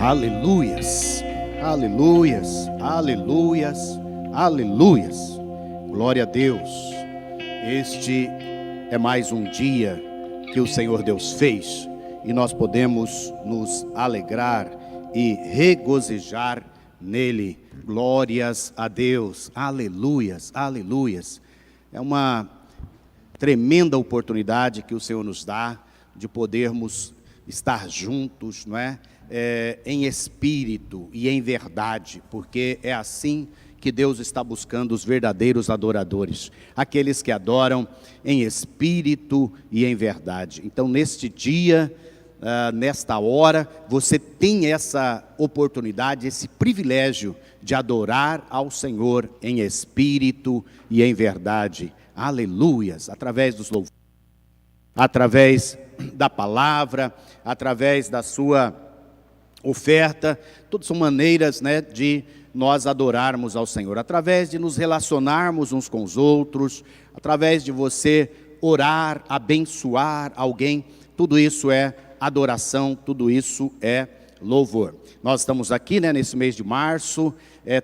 Aleluias, aleluias, aleluias, aleluias. Glória a Deus. Este é mais um dia que o Senhor Deus fez e nós podemos nos alegrar e regozijar nele. Glórias a Deus. Aleluias, aleluias. É uma tremenda oportunidade que o Senhor nos dá de podermos estar juntos, não é? Em espírito e em verdade, porque é assim que Deus está buscando os verdadeiros adoradores, aqueles que adoram em espírito e em verdade. Então, neste dia, nesta hora, você tem essa oportunidade, esse privilégio de adorar ao Senhor em espírito e em verdade. Aleluias, através dos louvores, através da palavra, através da sua oferta, tudo são maneiras, né, de nós adorarmos ao Senhor, através de nos relacionarmos uns com os outros, através de você orar, abençoar alguém, tudo isso é adoração, tudo isso é louvor. Nós estamos aqui, né, nesse mês de março,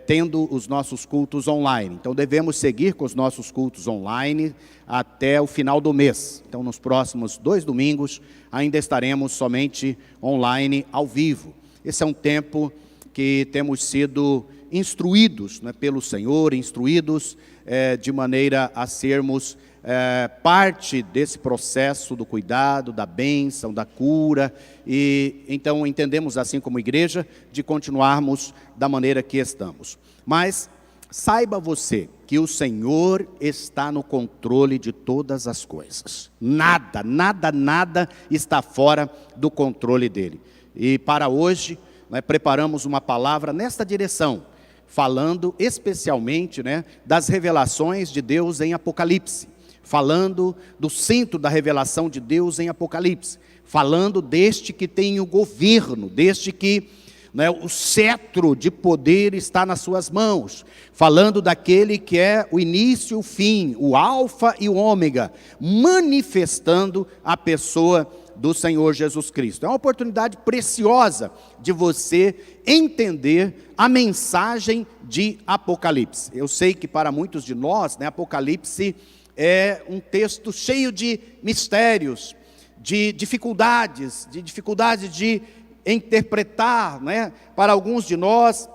tendo os nossos cultos online, então devemos seguir com os nossos cultos online até o final do mês. Então nos próximos 2 domingos ainda estaremos somente online ao vivo. Esse é um tempo que temos sido instruídos, né, pelo Senhor, instruídos de maneira a sermos parte desse processo do cuidado, da bênção, da cura, e então entendemos assim como igreja de continuarmos da maneira que estamos. Mas saiba você que o Senhor está no controle de todas as coisas. Nada, nada, nada está fora do controle dele. E para hoje, preparamos uma palavra nesta direção, falando especialmente, das revelações de Deus em Apocalipse, falando do centro da revelação de Deus em Apocalipse, falando deste que tem o governo, deste que o cetro de poder está nas suas mãos, falando daquele que é o início e o fim, o alfa e o ômega, manifestando a pessoa do Senhor Jesus Cristo. É uma oportunidade preciosa de você entender a mensagem de Apocalipse. Eu sei que para muitos de nós, Apocalipse é um texto cheio de mistérios, de dificuldades de interpretar, Para alguns de nós,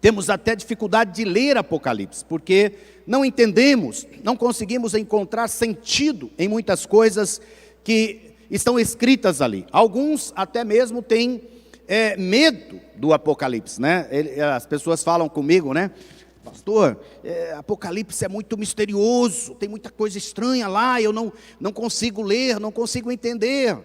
temos até dificuldade de ler Apocalipse, porque não entendemos, não conseguimos encontrar sentido em muitas coisas que estão escritas ali. Alguns até mesmo têm medo do Apocalipse, As pessoas falam comigo, pastor, Apocalipse é muito misterioso, tem muita coisa estranha lá, eu não consigo ler, não consigo entender.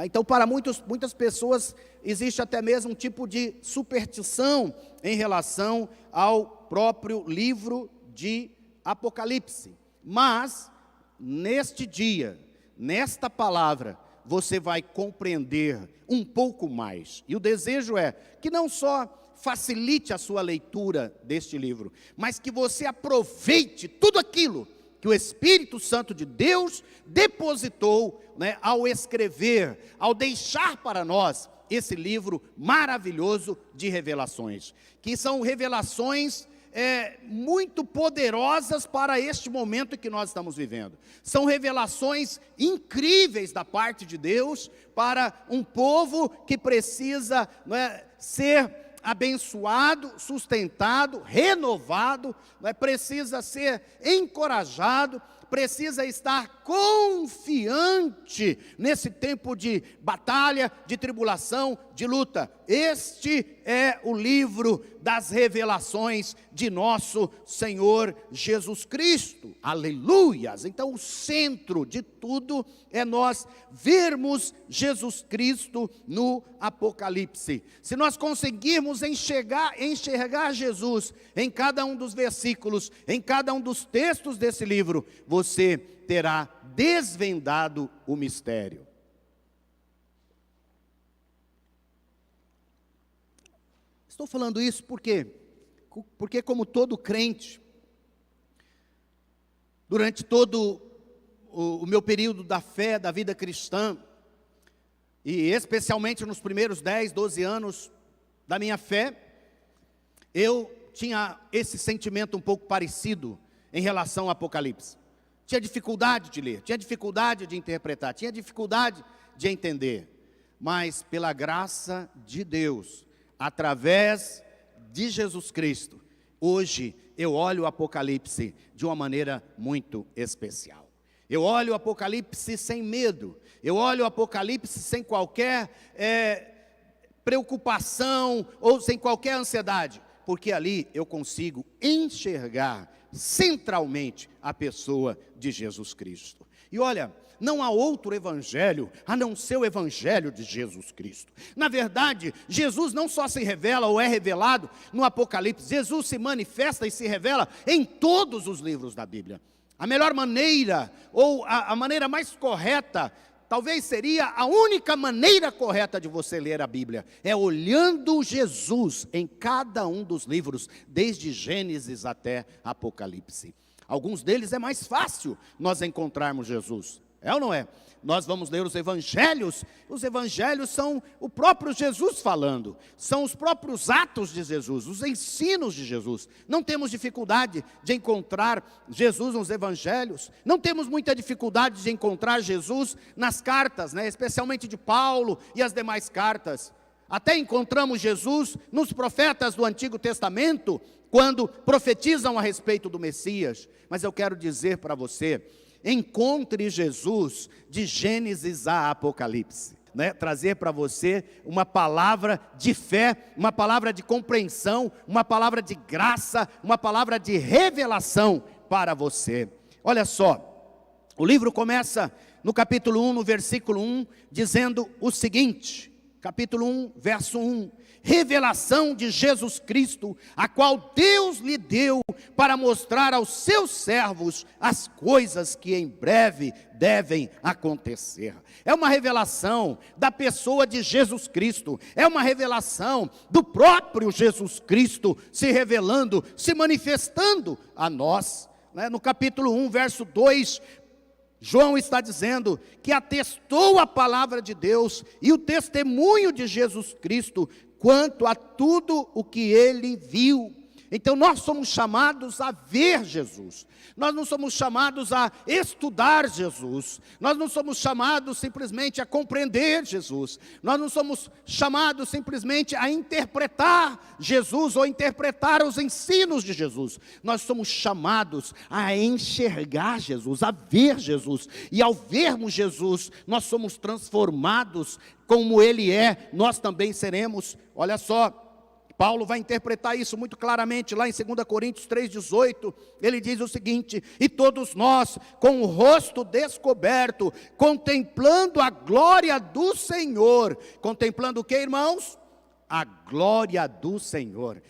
Então, para muitas pessoas, existe até mesmo um tipo de superstição em relação ao próprio livro de Apocalipse. Mas, neste dia, nesta palavra, você vai compreender um pouco mais. E o desejo é que não só facilite a sua leitura deste livro, mas que você aproveite tudo aquilo que o Espírito Santo de Deus depositou, ao escrever, ao deixar para nós esse livro maravilhoso de revelações, que são revelações muito poderosas para este momento que nós estamos vivendo. São revelações incríveis da parte de Deus para um povo que precisa ser abençoado, sustentado, renovado, precisa ser encorajado, precisa estar confiante nesse tempo de batalha, de tribulação, de luta. Este é o livro das revelações de nosso Senhor Jesus Cristo. Aleluias! Então o centro de tudo é nós vermos Jesus Cristo no Apocalipse. Se nós conseguirmos enxergar Jesus em cada um dos versículos, em cada um dos textos desse livro, você terá desvendado o mistério. Estou falando isso porque como todo crente, durante todo o meu período da fé, da vida cristã, e especialmente nos primeiros 10, 12 anos da minha fé, eu tinha esse sentimento um pouco parecido em relação ao Apocalipse. Tinha dificuldade de ler, tinha dificuldade de interpretar, tinha dificuldade de entender. Mas pela graça de Deus, através de Jesus Cristo, hoje eu olho o Apocalipse de uma maneira muito especial. Eu olho o Apocalipse sem medo, eu olho o Apocalipse sem qualquer preocupação ou sem qualquer ansiedade, porque ali eu consigo enxergar centralmente a pessoa de Jesus Cristo. E olha, não há outro evangelho a não ser o evangelho de Jesus Cristo. Na verdade, Jesus não só se revela ou é revelado no Apocalipse, Jesus se manifesta e se revela em todos os livros da Bíblia. A melhor maneira, ou a maneira mais correta, talvez seria a única maneira correta de você ler a Bíblia, é olhando Jesus em cada um dos livros, desde Gênesis até Apocalipse. Alguns deles é mais fácil nós encontrarmos Jesus, é ou não é? Nós vamos ler os evangelhos são o próprio Jesus falando, são os próprios atos de Jesus, os ensinos de Jesus. Não temos dificuldade de encontrar Jesus nos evangelhos, não temos muita dificuldade de encontrar Jesus nas cartas, especialmente de Paulo e as demais cartas. Até encontramos Jesus nos profetas do Antigo Testamento, quando profetizam a respeito do Messias. Mas eu quero dizer para você, encontre Jesus de Gênesis a Apocalipse, trazer para você uma palavra de fé, uma palavra de compreensão, uma palavra de graça, uma palavra de revelação para você. Olha só, o livro começa no capítulo 1, no versículo 1, dizendo o seguinte, capítulo 1, verso 1, revelação de Jesus Cristo, a qual Deus lhe deu para mostrar aos seus servos as coisas que em breve devem acontecer. É uma revelação da pessoa de Jesus Cristo, é uma revelação do próprio Jesus Cristo se revelando, se manifestando a nós. No capítulo 1, verso 2, João está dizendo que atestou a palavra de Deus e o testemunho de Jesus Cristo quanto a tudo o que ele viu. Então nós somos chamados a ver Jesus, nós não somos chamados a estudar Jesus, nós não somos chamados simplesmente a compreender Jesus, nós não somos chamados simplesmente a interpretar Jesus ou interpretar os ensinos de Jesus, nós somos chamados a enxergar Jesus, a ver Jesus, e ao vermos Jesus, nós somos transformados como Ele é, nós também seremos. Olha só, Paulo vai interpretar isso muito claramente lá em 2 Coríntios 3,18, ele diz o seguinte: e todos nós, com o rosto descoberto, contemplando a glória do Senhor, contemplando o que, irmãos? A glória do Senhor.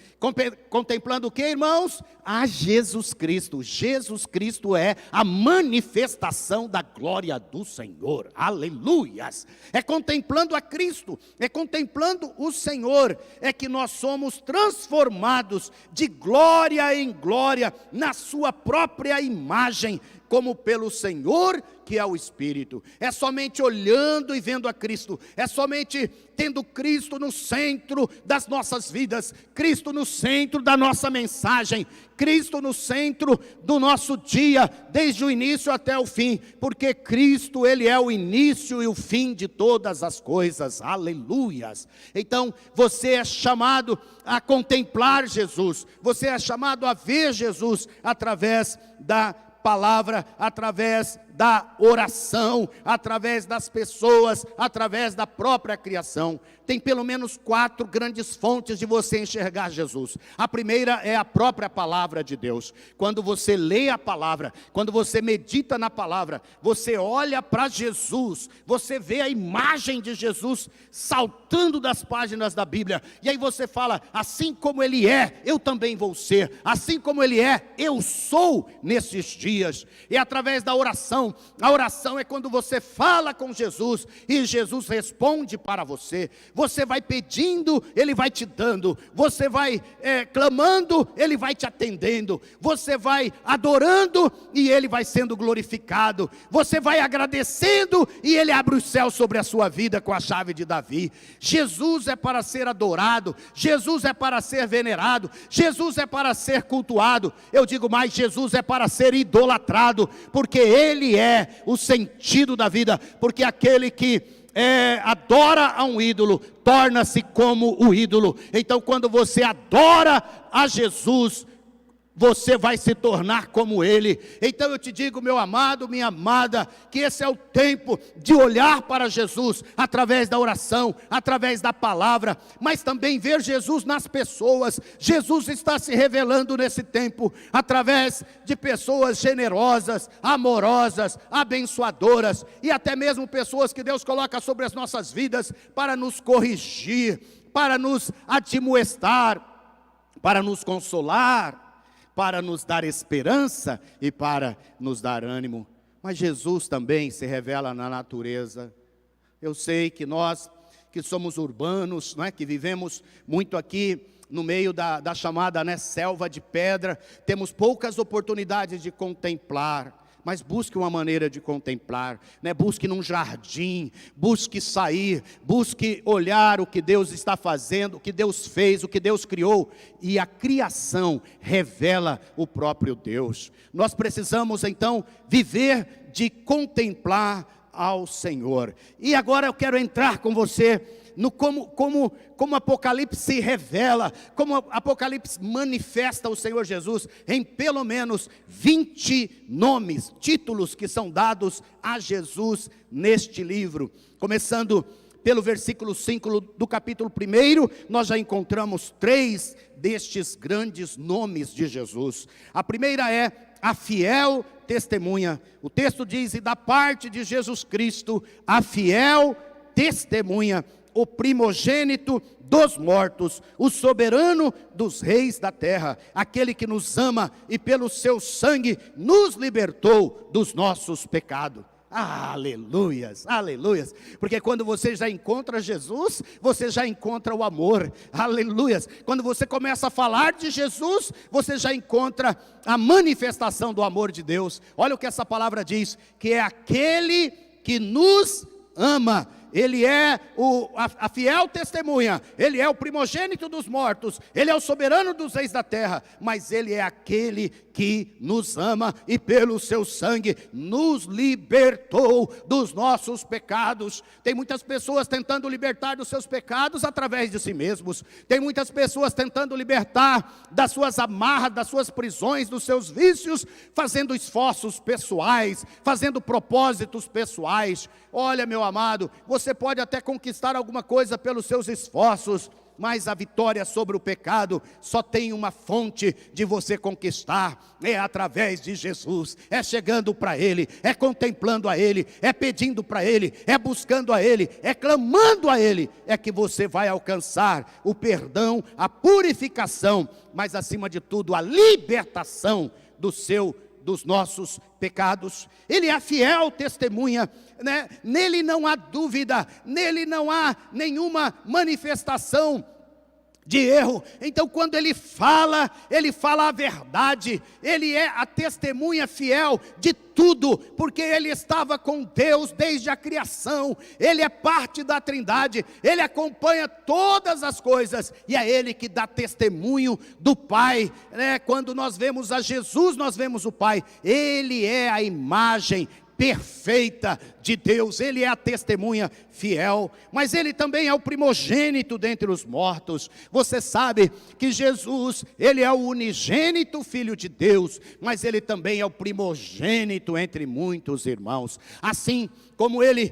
Contemplando o que, irmãos? A Jesus Cristo. Jesus Cristo é a manifestação da glória do Senhor. Aleluias! É contemplando a Cristo, é contemplando o Senhor, é que nós somos transformados de glória em glória na sua própria imagem, como pelo Senhor que é o Espírito. É somente olhando e vendo a Cristo, é somente tendo Cristo no centro das nossas vidas, Cristo no centro da nossa mensagem, Cristo no centro do nosso dia, desde o início até o fim, porque Cristo, Ele é o início e o fim de todas as coisas, aleluias. Então, você é chamado a contemplar Jesus, você é chamado a ver Jesus através da palavra, através da oração, através das pessoas, através da própria criação. Tem pelo menos 4 grandes fontes de você enxergar Jesus. A primeira é a própria palavra de Deus. Quando você lê a palavra, quando você medita na palavra, você olha para Jesus, você vê a imagem de Jesus saltando das páginas da Bíblia, e aí você fala, assim como Ele é, eu também vou ser, assim como Ele é, eu sou nesses dias. E através da oração, A oração é quando você fala com Jesus e Jesus responde para você. Você vai pedindo, Ele vai te dando. Você vai clamando, Ele vai te atendendo. Você vai adorando e Ele vai sendo glorificado. Você vai agradecendo e Ele abre o céu sobre a sua vida com a chave de Davi. Jesus é para ser adorado. Jesus é para ser venerado. Jesus é para ser cultuado. Eu digo mais, Jesus é para ser idolatrado, porque Ele é o sentido da vida, porque aquele que adora a um ídolo, torna-se como o ídolo. Então quando você adora a Jesus, você vai se tornar como Ele. Então eu te digo, meu amado, minha amada, que esse é o tempo de olhar para Jesus, através da oração, através da palavra, mas também ver Jesus nas pessoas. Jesus está se revelando nesse tempo, através de pessoas generosas, amorosas, abençoadoras, e até mesmo pessoas que Deus coloca sobre as nossas vidas, para nos corrigir, para nos admoestar, para nos consolar, para nos dar esperança e para nos dar ânimo. Mas Jesus também se revela na natureza. Eu sei que nós que somos urbanos, não é, que vivemos muito aqui no meio da chamada, né, selva de pedra, temos poucas oportunidades de contemplar. Mas busque uma maneira de contemplar, né? Busque num jardim, busque sair, busque olhar o que Deus está fazendo, o que Deus fez, o que Deus criou. E a criação revela o próprio Deus. Nós precisamos então viver de contemplar ao Senhor. E agora eu quero entrar com você no como Apocalipse se revela, como Apocalipse manifesta o Senhor Jesus em pelo menos 20 nomes, títulos que são dados a Jesus neste livro. Começando pelo versículo 5 do capítulo 1, nós já encontramos 3 destes grandes nomes de Jesus. A primeira é a fiel testemunha. O texto diz: e da parte de Jesus Cristo, a fiel testemunha, o primogênito dos mortos, o soberano dos reis da terra, aquele que nos ama e pelo seu sangue nos libertou dos nossos pecados. Aleluias, aleluias, porque quando você já encontra Jesus, você já encontra o amor. Aleluias, quando você começa a falar de Jesus, você já encontra a manifestação do amor de Deus. Olha o que essa palavra diz, que é aquele que nos ama. Ele é a fiel testemunha, Ele é o primogênito dos mortos, Ele é o soberano dos reis da terra, mas Ele é aquele que nos ama e pelo seu sangue nos libertou dos nossos pecados. Tem muitas pessoas tentando libertar dos seus pecados através de si mesmos, tem muitas pessoas tentando libertar das suas amarras, das suas prisões, dos seus vícios, fazendo esforços pessoais, fazendo propósitos pessoais. Olha, meu amado, você pode até conquistar alguma coisa pelos seus esforços, mas a vitória sobre o pecado só tem uma fonte de você conquistar, é através de Jesus, é chegando para Ele, é contemplando a Ele, é pedindo para Ele, é buscando a Ele, é clamando a Ele, é que você vai alcançar o perdão, a purificação, mas acima de tudo a libertação dos nossos pecados. Ele é a fiel testemunha, né? Nele não há dúvida, nele não há nenhuma manifestação de erro. Então quando ele fala a verdade, ele é a testemunha fiel de tudo, porque ele estava com Deus desde a criação, ele é parte da Trindade, ele acompanha todas as coisas, e é ele que dá testemunho do Pai, né? Quando nós vemos a Jesus, nós vemos o Pai. Ele é a imagem perfeita de Deus, Ele é a testemunha fiel, mas Ele também é o primogênito dentre os mortos. Você sabe que Jesus, Ele é o unigênito Filho de Deus, mas Ele também é o primogênito entre muitos irmãos. Assim como Ele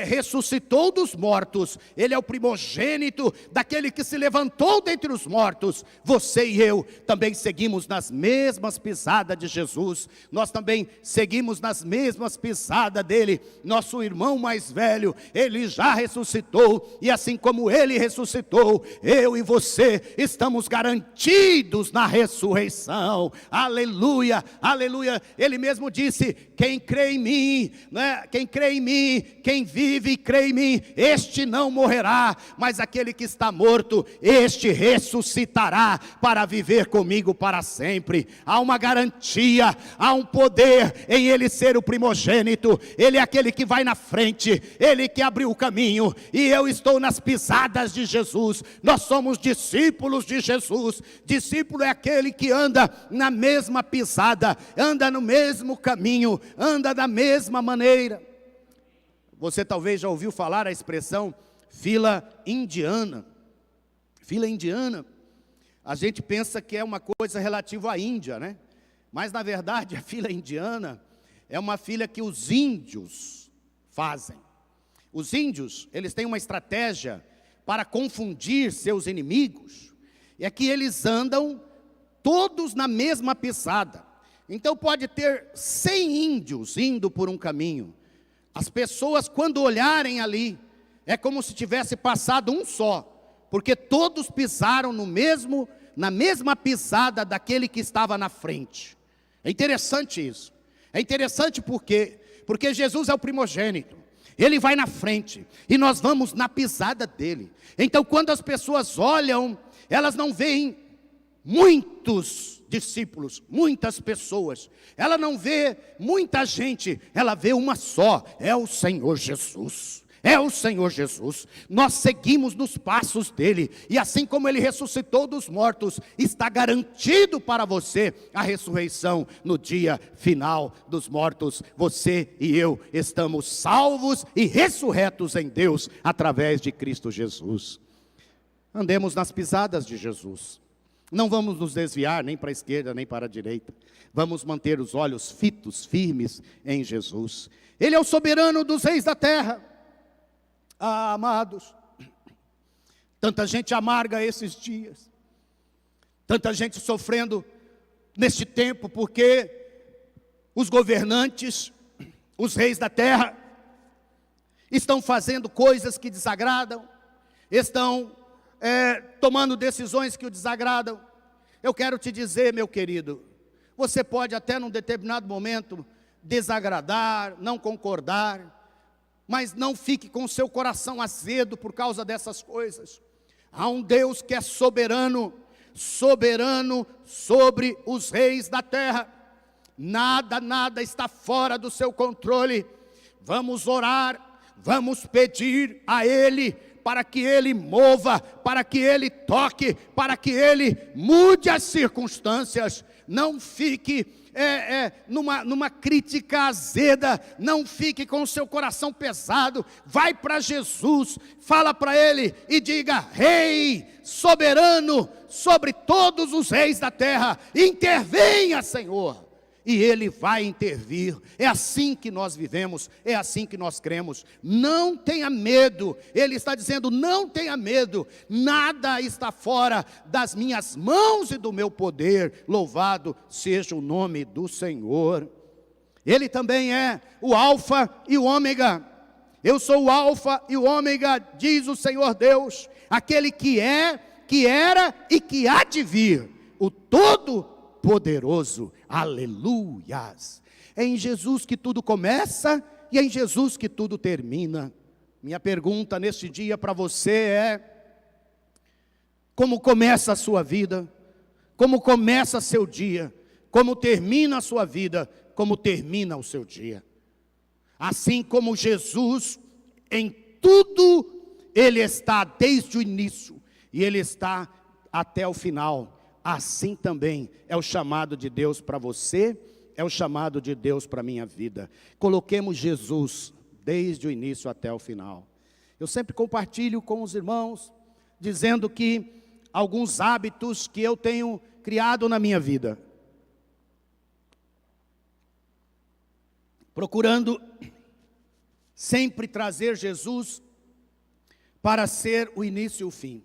ressuscitou dos mortos, Ele é o primogênito daquele que se levantou dentre os mortos. Você e eu também seguimos nas mesmas pisadas de Jesus, nós também seguimos nas mesmas pisadas pisada dele. Nosso irmão mais velho, ele já ressuscitou, e assim como ele ressuscitou, eu e você estamos garantidos na ressurreição. Aleluia, aleluia. Ele mesmo disse: quem crê em mim, né? Quem crê em mim, quem vive e crê em mim, este não morrerá, mas aquele que está morto, este ressuscitará para viver comigo para sempre. Há uma garantia, há um poder em ele ser o primogênito. Ele é aquele que vai na frente, ele que abriu o caminho, e eu estou nas pisadas de Jesus. Nós somos discípulos de Jesus. Discípulo é aquele que anda na mesma pisada, anda no mesmo caminho, anda da mesma maneira. Você talvez já ouviu falar a expressão fila indiana. Fila indiana, a gente pensa que é uma coisa relativa à Índia, né? Mas na verdade a fila indiana é uma fila que os índios fazem. Os índios, eles têm uma estratégia para confundir seus inimigos, é que eles andam todos na mesma pisada. Então pode ter 100 índios indo por um caminho. As pessoas, quando olharem ali, é como se tivesse passado um só, porque todos pisaram na mesma pisada daquele que estava na frente. É interessante isso. É interessante porque Jesus é o primogênito. Ele vai na frente e nós vamos na pisada dele. Então quando as pessoas olham, elas não veem muitos discípulos, muitas pessoas. Ela não vê muita gente, ela vê uma só, é o Senhor Jesus. É o Senhor Jesus. Nós seguimos nos passos dele, e assim como ele ressuscitou dos mortos, está garantido para você a ressurreição no dia final dos mortos. Você e eu estamos salvos e ressurretos em Deus através de Cristo Jesus. Andemos nas pisadas de Jesus. Não vamos nos desviar nem para a esquerda nem para a direita. Vamos manter os olhos fitos, firmes em Jesus. Ele é o soberano dos reis da terra. Ah, amados, tanta gente amarga esses dias, tanta gente sofrendo neste tempo, porque os governantes, os reis da terra, estão fazendo coisas que desagradam, estão tomando decisões que o desagradam. Eu quero te dizer, meu querido, você pode até num determinado momento desagradar, não concordar, mas não fique com o seu coração azedo por causa dessas coisas. Há um Deus que é soberano, soberano sobre os reis da terra. Nada está fora do seu controle. Vamos orar, vamos pedir a Ele, para que Ele mova, para que Ele toque, para que Ele mude as circunstâncias. Não fique numa crítica azeda, não fique com o seu coração pesado. Vai para Jesus, fala para Ele e diga: Rei, soberano sobre todos os reis da terra, intervenha, Senhor. E Ele vai intervir. É assim que nós vivemos, é assim que nós cremos. Não tenha medo. Ele está dizendo: não tenha medo, nada está fora das minhas mãos e do meu poder. Louvado seja o nome do Senhor. Ele também é o Alfa e o Ômega. Eu sou o Alfa e o Ômega, diz o Senhor Deus, aquele que é, que era e que há de vir, o Todo-Poderoso. Aleluias. É em Jesus que tudo começa e é em Jesus que tudo termina. Minha pergunta neste dia para você é: como começa a sua vida? Como começa seu dia? Como termina a sua vida? Como termina o seu dia? Assim como Jesus, em tudo, Ele está desde o início e Ele está até o final. Assim também é o chamado de Deus para você, é o chamado de Deus para a minha vida. Coloquemos Jesus desde o início até o final. Eu sempre compartilho com os irmãos, dizendo que alguns hábitos que eu tenho criado na minha vida, procurando sempre trazer Jesus para ser o início e o fim.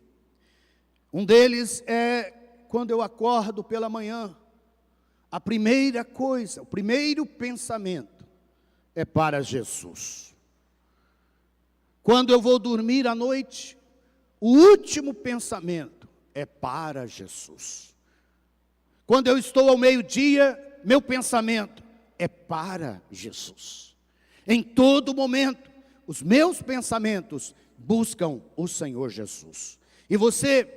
Um deles é quando eu acordo pela manhã, a primeira coisa, o primeiro pensamento é para Jesus. Quando eu vou dormir à noite, o último pensamento é para Jesus. Quando eu estou ao meio-dia, meu pensamento é para Jesus. Em todo momento, os meus pensamentos buscam o Senhor Jesus. E você,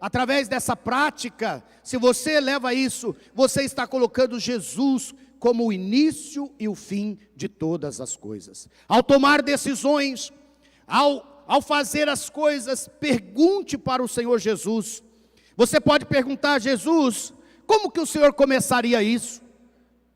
através dessa prática, se você leva isso, você está colocando Jesus como o início e o fim de todas as coisas. Ao tomar decisões, ao fazer as coisas, pergunte para o Senhor Jesus. Você pode perguntar a Jesus, como que o Senhor começaria isso?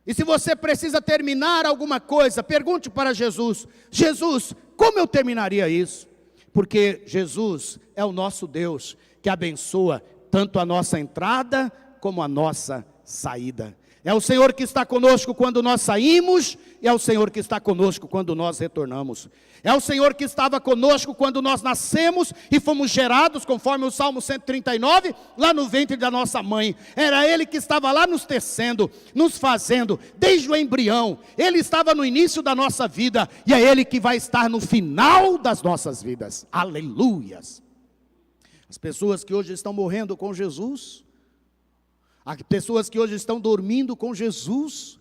E se você precisa terminar alguma coisa, pergunte para Jesus, Jesus, como eu terminaria isso? Porque Jesus é o nosso Deus, que abençoa tanto a nossa entrada, como a nossa saída. É o Senhor que está conosco quando nós saímos, e é o Senhor que está conosco quando nós retornamos. É o Senhor que estava conosco quando nós nascemos e fomos gerados, conforme o Salmo 139, lá no ventre da nossa mãe. Era Ele que estava lá nos tecendo, nos fazendo, desde o embrião. Ele estava no início da nossa vida, e é Ele que vai estar no final das nossas vidas. Aleluias! As pessoas que hoje estão morrendo com Jesus, as pessoas que hoje estão dormindo com Jesus,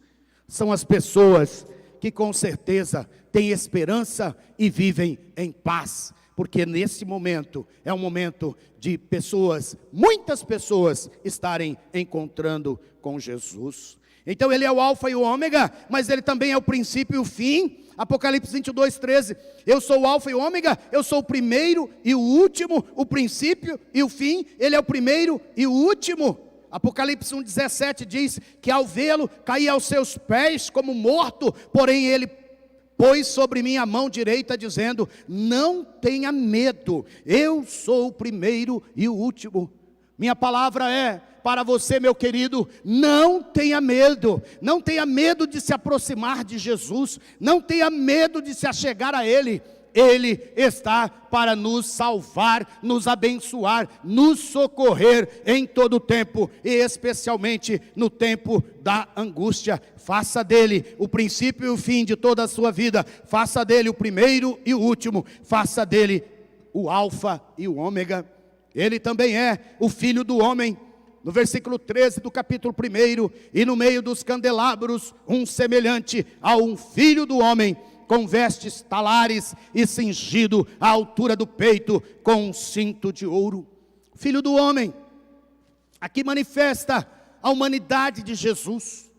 são as pessoas que com certeza têm esperança e vivem em paz, porque nesse momento é um momento de pessoas, muitas pessoas estarem encontrando com Jesus. Então Ele é o alfa e o ômega, mas Ele também é o princípio e o fim. Apocalipse 22:13, eu sou o alfa e o ômega, eu sou o primeiro e o último, o princípio e o fim. Ele é o primeiro e o último. Apocalipse 1:17 diz que ao vê-lo, caí aos seus pés como morto, porém Ele pôs sobre mim a mão direita, dizendo, não tenha medo, eu sou o primeiro e o último. Minha palavra é para você, meu querido, não tenha medo de se aproximar de Jesus, não tenha medo de se achegar a Ele. Ele está para nos salvar, nos abençoar, nos socorrer em todo o tempo, e especialmente no tempo da angústia. Faça dele o princípio e o fim de toda a sua vida, faça dele o primeiro e o último, faça dele o alfa e o ômega. Ele também é o Filho do homem. No versículo 13 do capítulo 1, e no meio dos candelabros, um semelhante a um filho do homem, com vestes talares e cingido à altura do peito, com um cinto de ouro. Filho do homem, aqui manifesta a humanidade de Jesus.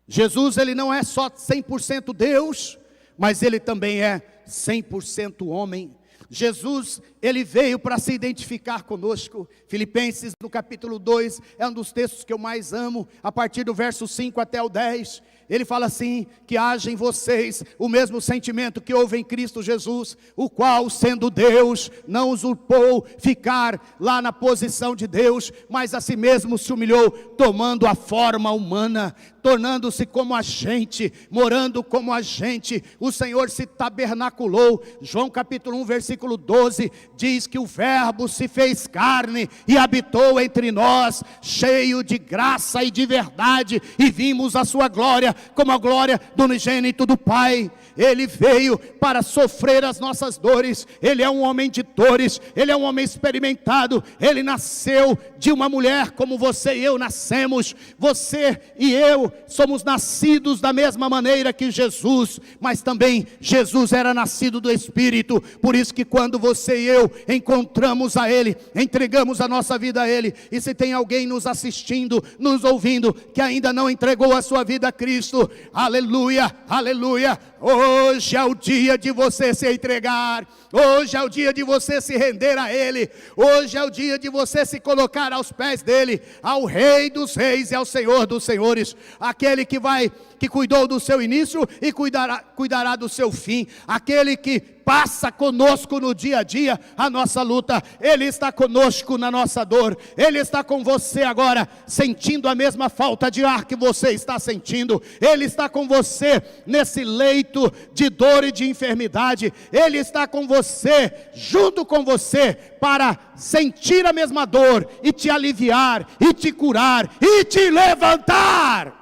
Jesus, Ele não é só 100% Deus, mas Ele também é 100% homem. Jesus, Ele veio para se identificar conosco. Filipenses no capítulo 2, é um dos textos que eu mais amo, a partir do verso 5 até o 10, ele fala assim, que haja em vocês o mesmo sentimento que houve em Cristo Jesus, o qual, sendo Deus, não usurpou ficar lá na posição de Deus, mas a si mesmo se humilhou, tomando a forma humana, tornando-se como a gente, morando como a gente. O Senhor se tabernaculou. João capítulo 1, versículo 12, diz que o verbo se fez carne e habitou entre nós, cheio de graça e de verdade, e vimos a sua glória, como a glória do unigênito do Pai. Ele veio para sofrer as nossas dores. Ele é um homem de dores, Ele é um homem experimentado. Ele nasceu de uma mulher como você e eu nascemos. Você e eu somos nascidos da mesma maneira que Jesus, mas também Jesus era nascido do Espírito. Por isso que quando você e eu encontramos a Ele, entregamos a nossa vida a Ele, e se tem alguém nos assistindo, nos ouvindo, que ainda não entregou a sua vida a Cristo, aleluia, aleluia, hoje é o dia de você se entregar, hoje é o dia de você se render a Ele, hoje é o dia de você se colocar aos pés dEle, ao Rei dos Reis e ao Senhor dos Senhores, aquele que cuidou do seu início e cuidará do seu fim, aquele que passa conosco no dia a dia a nossa luta. Ele está conosco na nossa dor. Ele está com você agora, sentindo a mesma falta de ar que você está sentindo. Ele está com você nesse leito de dor e de enfermidade. Ele está com você, junto com você, para sentir a mesma dor e te aliviar, e te curar, e te levantar.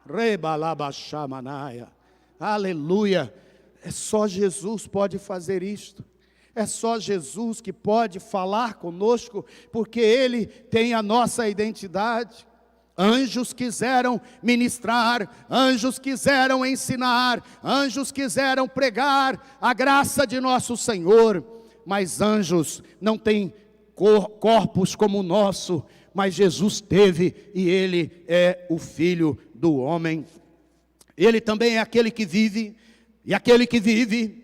Rebalabashamanaia. aleluia. É só Jesus pode fazer isto. É só Jesus que pode falar conosco, porque Ele tem a nossa identidade. Anjos quiseram ministrar, anjos quiseram ensinar, anjos quiseram pregar a graça de nosso Senhor, mas anjos não têm corpos como o nosso, mas Jesus teve, e Ele é o Filho do homem. Ele também é aquele que vive, e aquele que vive,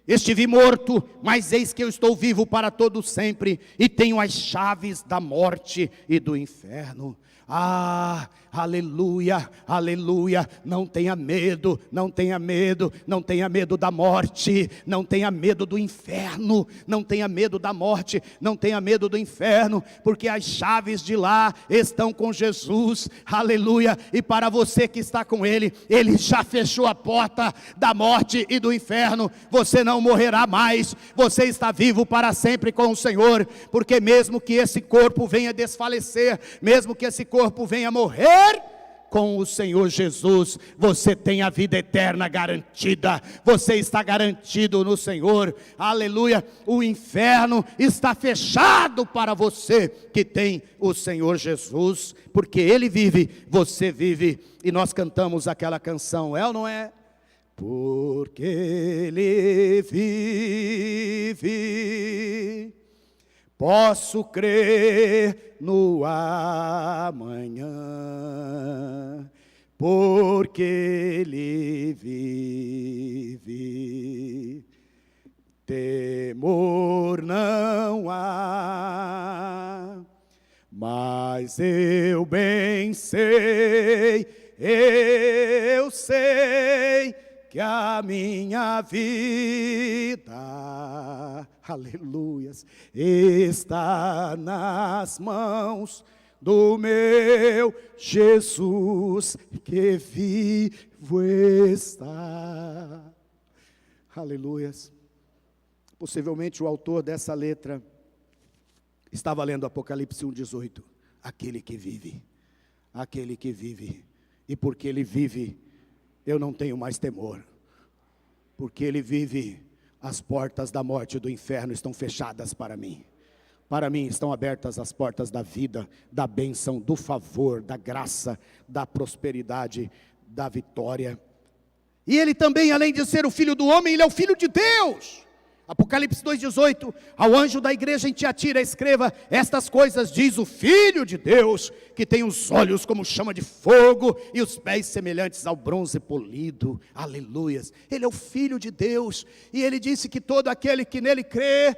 estive morto, mas eis que eu estou vivo para todo sempre, e tenho as chaves da morte e do inferno. Ah, aleluia, aleluia, não tenha medo, não tenha medo, não tenha medo da morte, não tenha medo do inferno, não tenha medo da morte, não tenha medo do inferno, porque as chaves de lá estão com Jesus, aleluia, e para você que está com Ele, Ele já fechou a porta da morte e do inferno, você não morrerá mais, você está vivo para sempre com o Senhor, porque mesmo que esse corpo venha desfalecer, mesmo que esse corpo venha morrer, com o Senhor Jesus, você tem a vida eterna garantida, você está garantido no Senhor, aleluia, o inferno está fechado para você que tem o Senhor Jesus, porque Ele vive, você vive, e nós cantamos aquela canção, é ou não é? Porque Ele vive, posso crer no amanhã, porque Ele vive, temor não há, mas eu bem sei, eu sei, que a minha vida, aleluias, está nas mãos do meu Jesus, que vivo está. Aleluias. Possivelmente o autor dessa letra estava lendo Apocalipse 1:18. Aquele que vive, e porque Ele vive, eu não tenho mais temor, porque Ele vive, as portas da morte e do inferno estão fechadas para mim estão abertas as portas da vida, da bênção, do favor, da graça, da prosperidade, da vitória. E Ele também, além de ser o Filho do homem, Ele é o Filho de Deus. Apocalipse 2:18, ao anjo da igreja em Tiatira escreva, estas coisas diz o Filho de Deus, que tem os olhos como chama de fogo, e os pés semelhantes ao bronze polido, aleluias, Ele é o Filho de Deus, e Ele disse que todo aquele que nele crê,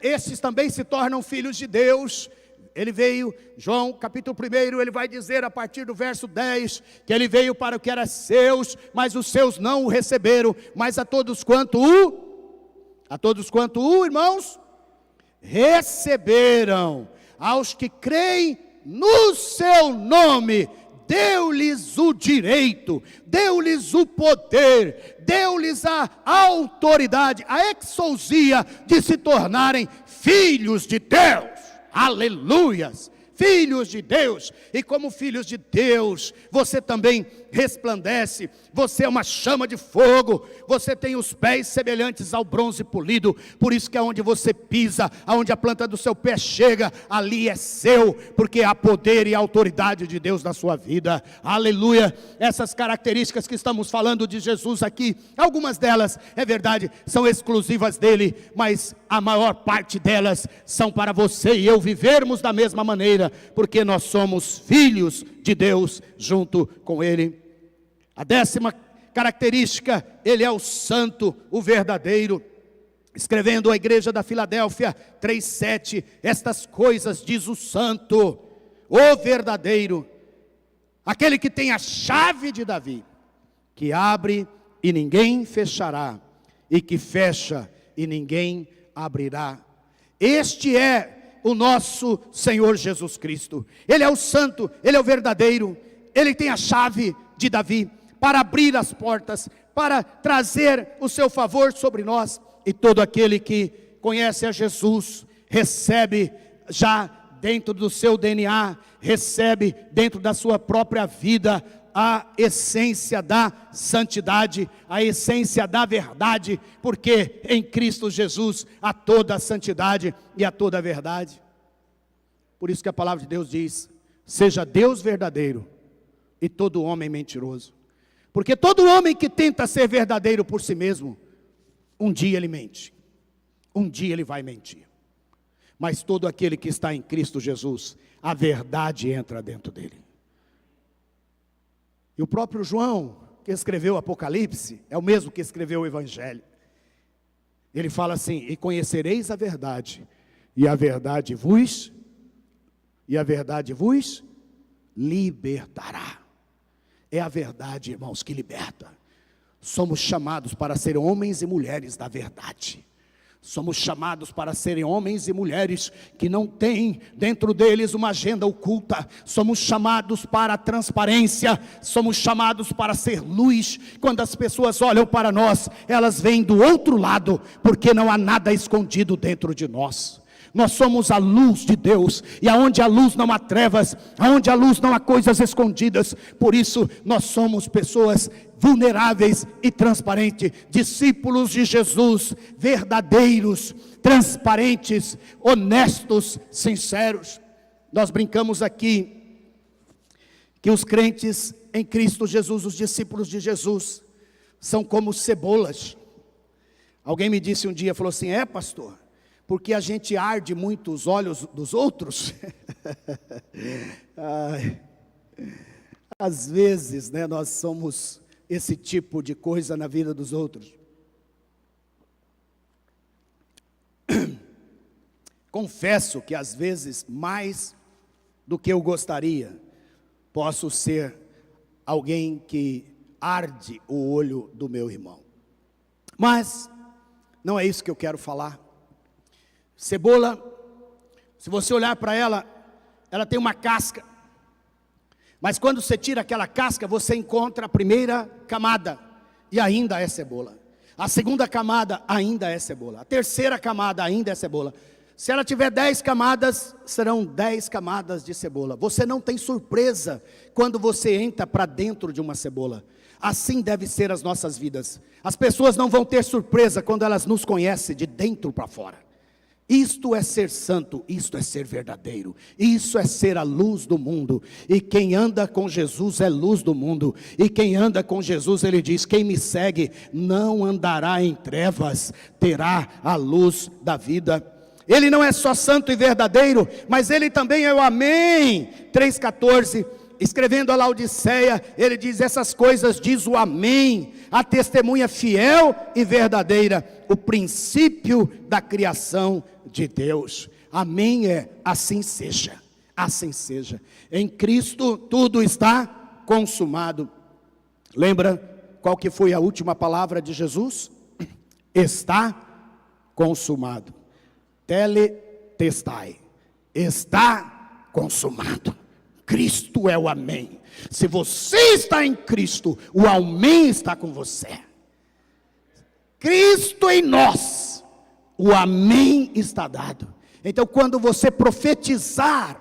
esses também se tornam filhos de Deus. Ele veio, João capítulo 1, ele vai dizer a partir do verso 10, que Ele veio para o que era seus, mas os seus não o receberam, mas a todos quanto irmãos, receberam, aos que creem no seu nome, deu-lhes o direito, deu-lhes o poder, deu-lhes a autoridade, a exousia de se tornarem filhos de Deus, aleluias, filhos de Deus, e como filhos de Deus, você também resplandece, você é uma chama de fogo, você tem os pés semelhantes ao bronze polido, por isso que aonde você pisa, aonde a planta do seu pé chega, ali é seu, porque há poder e autoridade de Deus na sua vida, aleluia. Essas características que estamos falando de Jesus aqui, algumas delas, é verdade, são exclusivas dele, mas a maior parte delas são para você e eu vivermos da mesma maneira, porque nós somos filhos de Deus junto com Ele. A 10ª característica, Ele é o santo, o verdadeiro. Escrevendo à igreja da Filadélfia 3:7, estas coisas diz o santo, o verdadeiro, aquele que tem a chave de Davi, que abre e ninguém fechará, e que fecha e ninguém abrirá. Este é o nosso Senhor Jesus Cristo. Ele é o santo, Ele é o verdadeiro, Ele tem a chave de Davi, para abrir as portas, para trazer o seu favor sobre nós, e todo aquele que conhece a Jesus, recebe já dentro do seu DNA, recebe dentro da sua própria vida, a essência da santidade, a essência da verdade, porque em Cristo Jesus há toda a santidade e há toda a verdade. Por isso que a palavra de Deus diz: seja Deus verdadeiro e todo homem mentiroso. Porque todo homem que tenta ser verdadeiro por si mesmo, um dia ele mente, um dia ele vai mentir. Mas todo aquele que está em Cristo Jesus, a verdade entra dentro dele. E o próprio João, que escreveu o Apocalipse, é o mesmo que escreveu o Evangelho. Ele fala assim: e conhecereis a verdade, e a verdade vos libertará. É a verdade, irmãos, que liberta. Somos chamados para ser homens e mulheres da verdade. Somos chamados para serem homens e mulheres que não têm dentro deles uma agenda oculta. Somos chamados para a transparência. Somos chamados para ser luz. Quando as pessoas olham para nós, elas veem do outro lado, porque não há nada escondido dentro de nós. Nós somos a luz de Deus, e aonde há luz não há trevas, aonde há luz não há coisas escondidas. Por isso nós somos pessoas vulneráveis e transparentes, discípulos de Jesus, verdadeiros, transparentes, honestos, sinceros. Nós brincamos aqui que os crentes em Cristo Jesus, os discípulos de Jesus, são como cebolas. Alguém me disse um dia, falou assim: é, pastor, porque a gente arde muito os olhos dos outros? Às vezes, né, nós somos esse tipo de coisa na vida dos outros. Confesso que às vezes, mais do que eu gostaria, posso ser alguém que arde o olho do meu irmão. Mas não é isso que eu quero falar. Cebola, se você olhar para ela, ela tem uma casca. Mas quando você tira aquela casca, você encontra a primeira camada, e ainda é cebola. A segunda camada ainda é cebola. A terceira camada ainda é cebola. Se ela tiver 10 camadas, serão 10 camadas de cebola. Você não tem surpresa quando você entra para dentro de uma cebola. Assim deve ser as nossas vidas. As pessoas não vão ter surpresa quando elas nos conhecem de dentro para fora. Isto é ser santo, isto é ser verdadeiro, isso é ser a luz do mundo. E quem anda com Jesus é luz do mundo. E quem anda com Jesus, ele diz: quem me segue não andará em trevas, terá a luz da vida. Ele não é só santo e verdadeiro, mas ele também é o Amém. 3,14, escrevendo a Laodiceia, ele diz: essas coisas diz o Amém, a testemunha fiel e verdadeira, o princípio da criação de Deus. Amém é assim seja, assim seja. Em Cristo tudo está consumado. Lembra qual que foi a última palavra de Jesus? Está consumado. Teletestai, está consumado. Cristo é o Amém. Se você está em Cristo, o Amém está com você. Cristo em nós, o Amém está dado. Então quando você profetizar,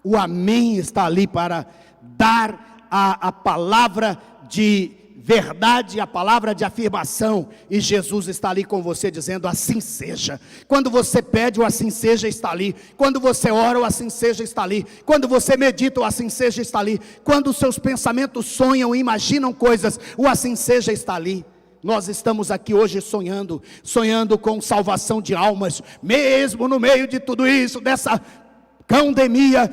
o Amém está ali para dar a palavra de verdade, a palavra de afirmação, e Jesus está ali com você dizendo: assim seja. Quando você pede, o assim seja está ali. Quando você ora, o assim seja está ali. Quando você medita, o assim seja está ali. Quando os seus pensamentos sonham e imaginam coisas, o assim seja está ali. Nós estamos aqui hoje sonhando com salvação de almas, mesmo no meio de tudo isso, dessa pandemia,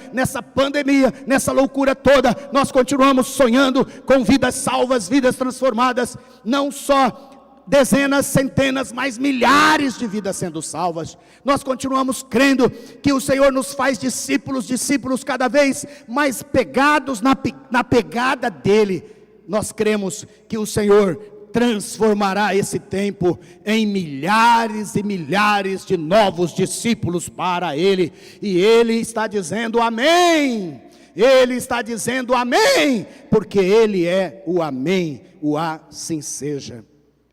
nessa loucura toda, nós continuamos sonhando com vidas salvas, vidas transformadas, não só dezenas, centenas, mas milhares de vidas sendo salvas. Nós continuamos crendo que o Senhor nos faz discípulos cada vez mais pegados na pegada dEle. Nós cremos que o Senhor transformará esse tempo em milhares e milhares de novos discípulos para Ele, e Ele está dizendo Amém. Ele está dizendo Amém, porque Ele é o Amém, o assim seja.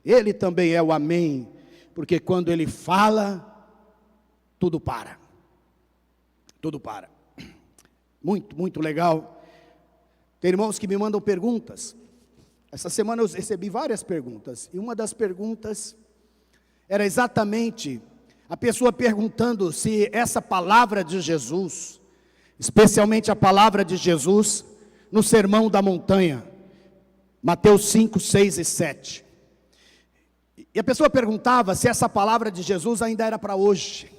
Ele também é o Amém, porque quando Ele fala, tudo para. Tudo para. Muito, muito legal. Tem irmãos que me mandam perguntas. Essa semana eu recebi várias perguntas, e uma das perguntas era exatamente a pessoa perguntando se essa palavra de Jesus, especialmente a palavra de Jesus no Sermão da Montanha, Mateus 5, 6 e 7. E a pessoa perguntava se essa palavra de Jesus ainda era para hoje,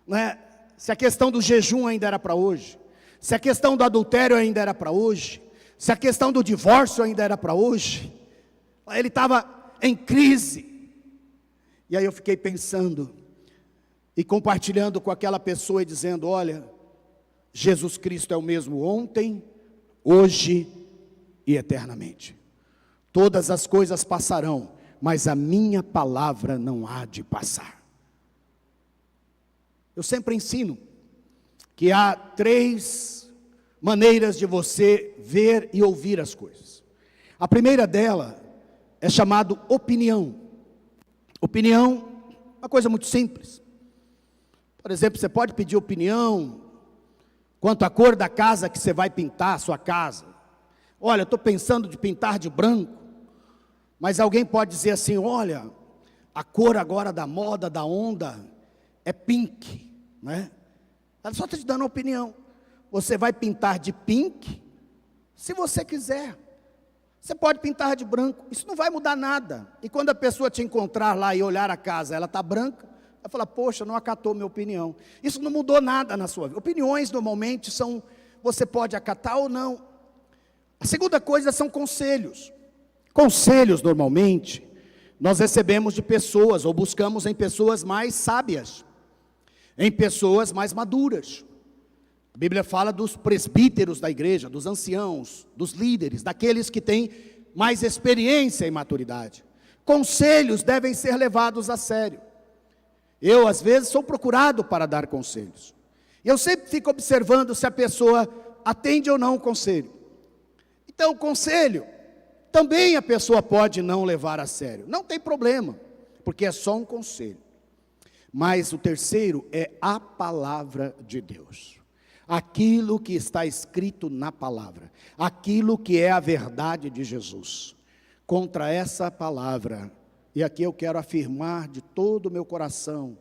não é? Se a questão do jejum ainda era para hoje, se a questão do adultério ainda era para hoje, se a questão do divórcio ainda era para hoje. Ele estava em crise. E aí eu fiquei pensando e compartilhando com aquela pessoa e dizendo: olha, Jesus Cristo é o mesmo ontem, hoje e eternamente. Todas as coisas passarão, mas a minha palavra não há de passar. Eu sempre ensino que há 3 maneiras de você ver e ouvir as coisas. A primeira dela é chamado opinião. Opinião é uma coisa muito simples. Por exemplo, você pode pedir opinião quanto à cor da casa que você vai pintar, a sua casa. Olha, eu estou pensando de pintar de branco, mas alguém pode dizer assim: olha, a cor agora da moda, da onda, é pink, né? Ela só está te dando uma opinião. Você vai pintar de pink, se você quiser. Você pode pintar de branco, isso não vai mudar nada. E quando a pessoa te encontrar lá e olhar a casa, ela está branca, ela fala: poxa, não acatou minha opinião. Isso não mudou nada na sua vida. Opiniões normalmente são, você pode acatar ou não. A segunda coisa são conselhos. Conselhos normalmente nós recebemos de pessoas, ou buscamos em pessoas mais sábias, em pessoas mais maduras. A Bíblia fala dos presbíteros da igreja, dos anciãos, dos líderes, daqueles que têm mais experiência e maturidade. Conselhos devem ser levados a sério. Eu, às vezes, sou procurado para dar conselhos. E eu sempre fico observando se a pessoa atende ou não o conselho. Então, o conselho, também a pessoa pode não levar a sério. Não tem problema, porque é só um conselho. Mas o terceiro é a palavra de Deus. Aquilo que está escrito na palavra, aquilo que é a verdade de Jesus. Contra essa palavra, e aqui eu quero afirmar de todo o meu coração,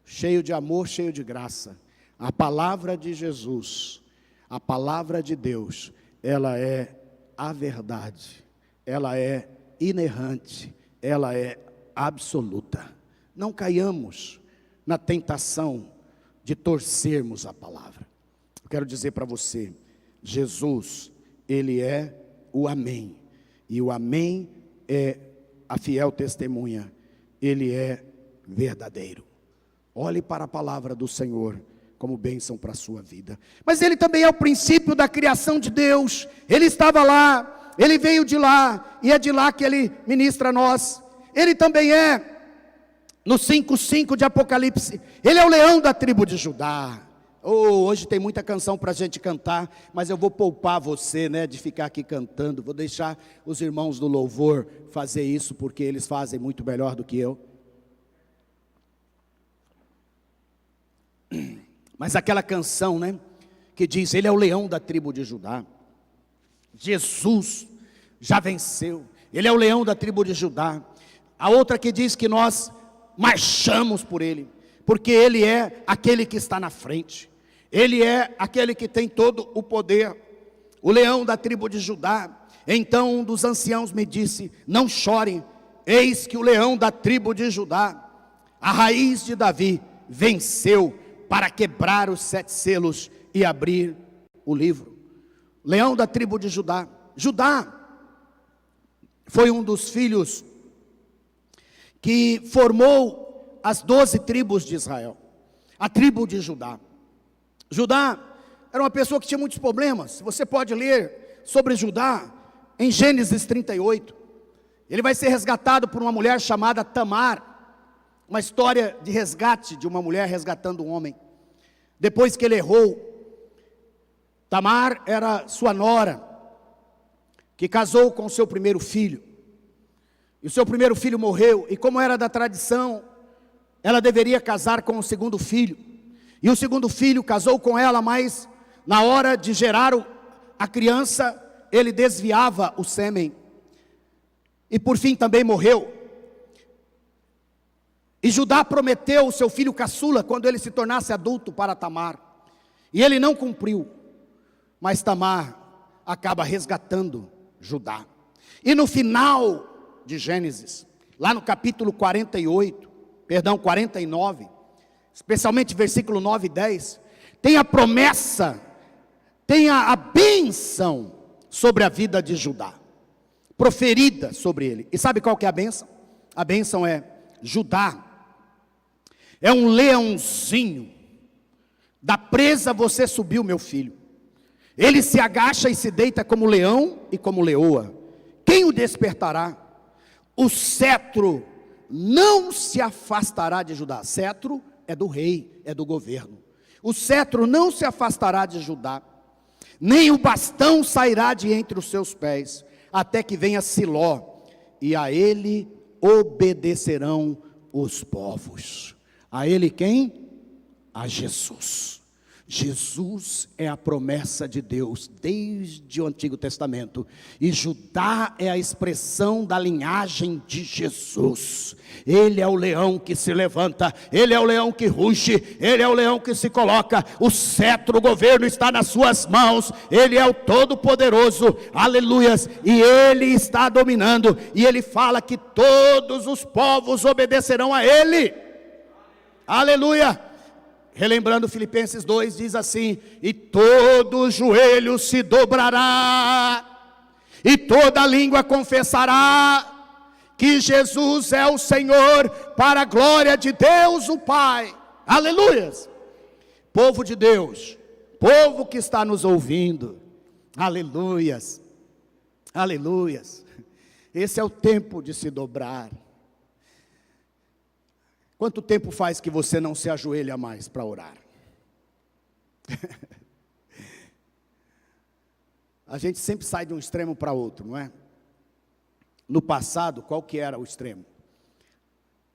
cheio de amor, cheio de graça, a palavra de Jesus, a palavra de Deus, ela é a verdade, ela é inerrante, ela é absoluta. Não caiamos na tentação de torcermos a palavra. Eu quero dizer para você, Jesus, Ele é o amém, e o amém é a fiel testemunha, Ele é verdadeiro. Olhe para a palavra do Senhor como bênção para a sua vida. Mas Ele também é o princípio da criação de Deus. Ele estava lá, Ele veio de lá, e é de lá que Ele ministra a nós. Ele também é, no 5:5 de Apocalipse, Ele é o leão da tribo de Judá. Hoje tem muita canção para a gente cantar, mas eu vou poupar você, de ficar aqui cantando. Vou deixar os irmãos do louvor fazer isso, porque eles fazem muito melhor do que eu. Mas aquela canção, que diz: Ele é o leão da tribo de Judá. Jesus já venceu. Ele é o leão da tribo de Judá. A outra que diz que nós marchamos por Ele, porque Ele é aquele que está na frente. Ele é aquele que tem todo o poder, o leão da tribo de Judá. Então um dos anciãos me disse: não chorem, eis que o leão da tribo de Judá, a raiz de Davi, venceu para quebrar os 7 selos e abrir o livro. Leão da tribo de Judá. Judá foi um dos filhos que formou as 12 tribos de Israel. A tribo de Judá. Judá era uma pessoa que tinha muitos problemas. Você pode ler sobre Judá em Gênesis 38. Ele vai ser resgatado por uma mulher chamada Tamar. Uma história de resgate de uma mulher resgatando um homem. Depois que ele errou, Tamar era sua nora, que casou com o seu primeiro filho. E o seu primeiro filho morreu, e como era da tradição, ela deveria casar com o segundo filho. E o segundo filho casou com ela, mas na hora de gerar a criança, ele desviava o sêmen, e por fim também morreu. E Judá prometeu o seu filho caçula, quando ele se tornasse adulto, para Tamar, e ele não cumpriu, mas Tamar acaba resgatando Judá. E no final de Gênesis, lá no capítulo 49, especialmente versículo 9 e 10, tem a promessa, tem a bênção sobre a vida de Judá, proferida sobre ele. E sabe qual que é a bênção? A bênção é: Judá é um leãozinho, da presa você subiu, meu filho. Ele se agacha e se deita como leão e como leoa. Quem o despertará? O cetro não se afastará de Judá. Cetro é do rei, é do governo. O cetro não se afastará de Judá, nem o bastão sairá de entre os seus pés, até que venha Siló, e a ele obedecerão os povos. A ele quem? A Jesus. Jesus é a promessa de Deus desde o Antigo Testamento, e Judá é a expressão da linhagem de Jesus. Ele é o leão que se levanta, ele é o leão que ruge, ele é o leão que se coloca, o cetro, o governo está nas suas mãos, ele é o Todo-Poderoso, aleluias, e ele está dominando, e ele fala que todos os povos obedecerão a ele, aleluia. Relembrando Filipenses 2, diz assim: e todo joelho se dobrará, e toda língua confessará, que Jesus é o Senhor, para a glória de Deus o Pai, aleluias. Povo de Deus, povo que está nos ouvindo, aleluias, aleluias, esse é o tempo de se dobrar. Quanto tempo faz que você não se ajoelha mais para orar? A gente sempre sai de um extremo para outro, não é? No passado, qual que era o extremo?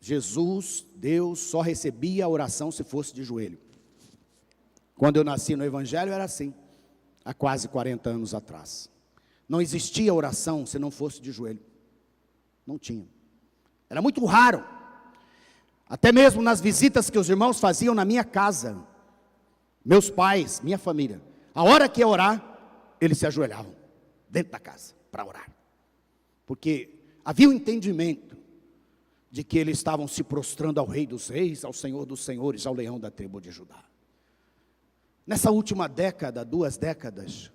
Jesus, Deus, só recebia a oração se fosse de joelho. Quando eu nasci no Evangelho era assim, há quase 40 anos atrás. Não existia oração se não fosse de joelho. Não tinha. Era muito raro. Até mesmo nas visitas que os irmãos faziam na minha casa, meus pais, minha família, a hora que ia orar, eles se ajoelhavam dentro da casa para orar, porque havia um entendimento de que eles estavam se prostrando ao Rei dos Reis, ao Senhor dos Senhores, ao leão da tribo de Judá. Nessa última década, 2 décadas,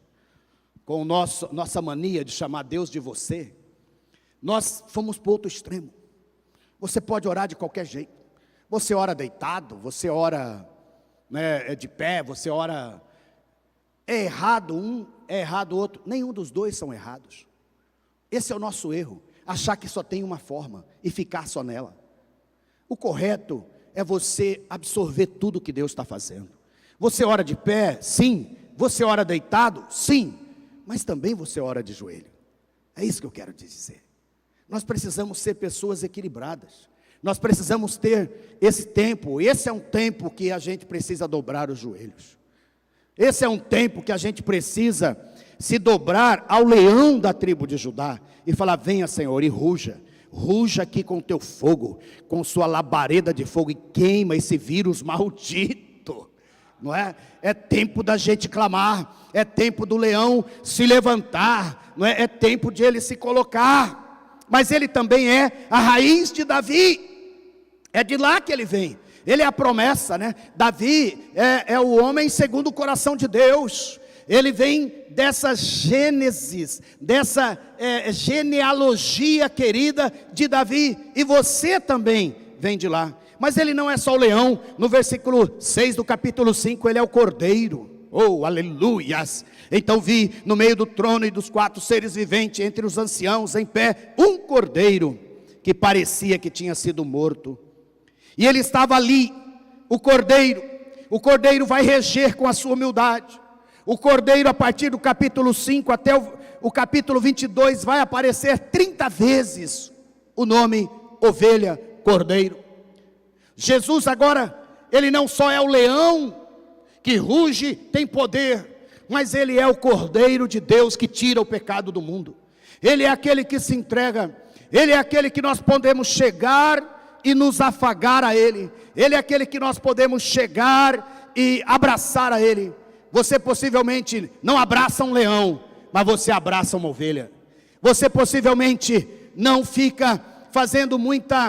com nossa mania de chamar Deus de você, nós fomos para o outro extremo. Você pode orar de qualquer jeito. Você ora deitado, você ora de pé, você ora... É errado um, é errado o outro. Nenhum dos dois são errados. Esse é o nosso erro. Achar que só tem uma forma e ficar só nela. O correto é você absorver tudo que Deus está fazendo. Você ora de pé? Sim. Você ora deitado? Sim. Mas também você ora de joelho. É isso que eu quero te dizer. Nós precisamos ser pessoas equilibradas. Nós precisamos ter esse tempo. Esse é um tempo que a gente precisa dobrar os joelhos. Esse é um tempo que a gente precisa se dobrar ao leão da tribo de Judá e falar: venha, Senhor, e ruja. Ruja aqui com o teu fogo, com sua labareda de fogo, e queima esse vírus maldito. Não é? É tempo da gente clamar. É tempo do leão se levantar. Não é? É tempo de ele se colocar. Mas ele também é a raiz de Davi. É de lá que ele vem. Ele é a promessa, né? Davi é o homem segundo o coração de Deus. Ele vem dessa gênesis, dessa genealogia querida de Davi. E você também vem de lá. Mas ele não é só o leão. No versículo 6 do capítulo 5, ele é o cordeiro. Oh, aleluias! Então vi no meio do trono e dos 4 seres viventes, entre os anciãos em pé, um cordeiro, que parecia que tinha sido morto. E ele estava ali, o cordeiro vai reger com a sua humildade. O cordeiro, a partir do capítulo 5 até o capítulo 22, vai aparecer 30 vezes o nome ovelha, cordeiro. Jesus agora, ele não só é o leão que ruge, tem poder, mas Ele é o Cordeiro de Deus que tira o pecado do mundo. Ele é aquele que se entrega, Ele é aquele que nós podemos chegar e nos afagar a Ele. Ele é aquele que nós podemos chegar e abraçar a Ele. Você possivelmente não abraça um leão, mas você abraça uma ovelha. Você possivelmente não fica fazendo muito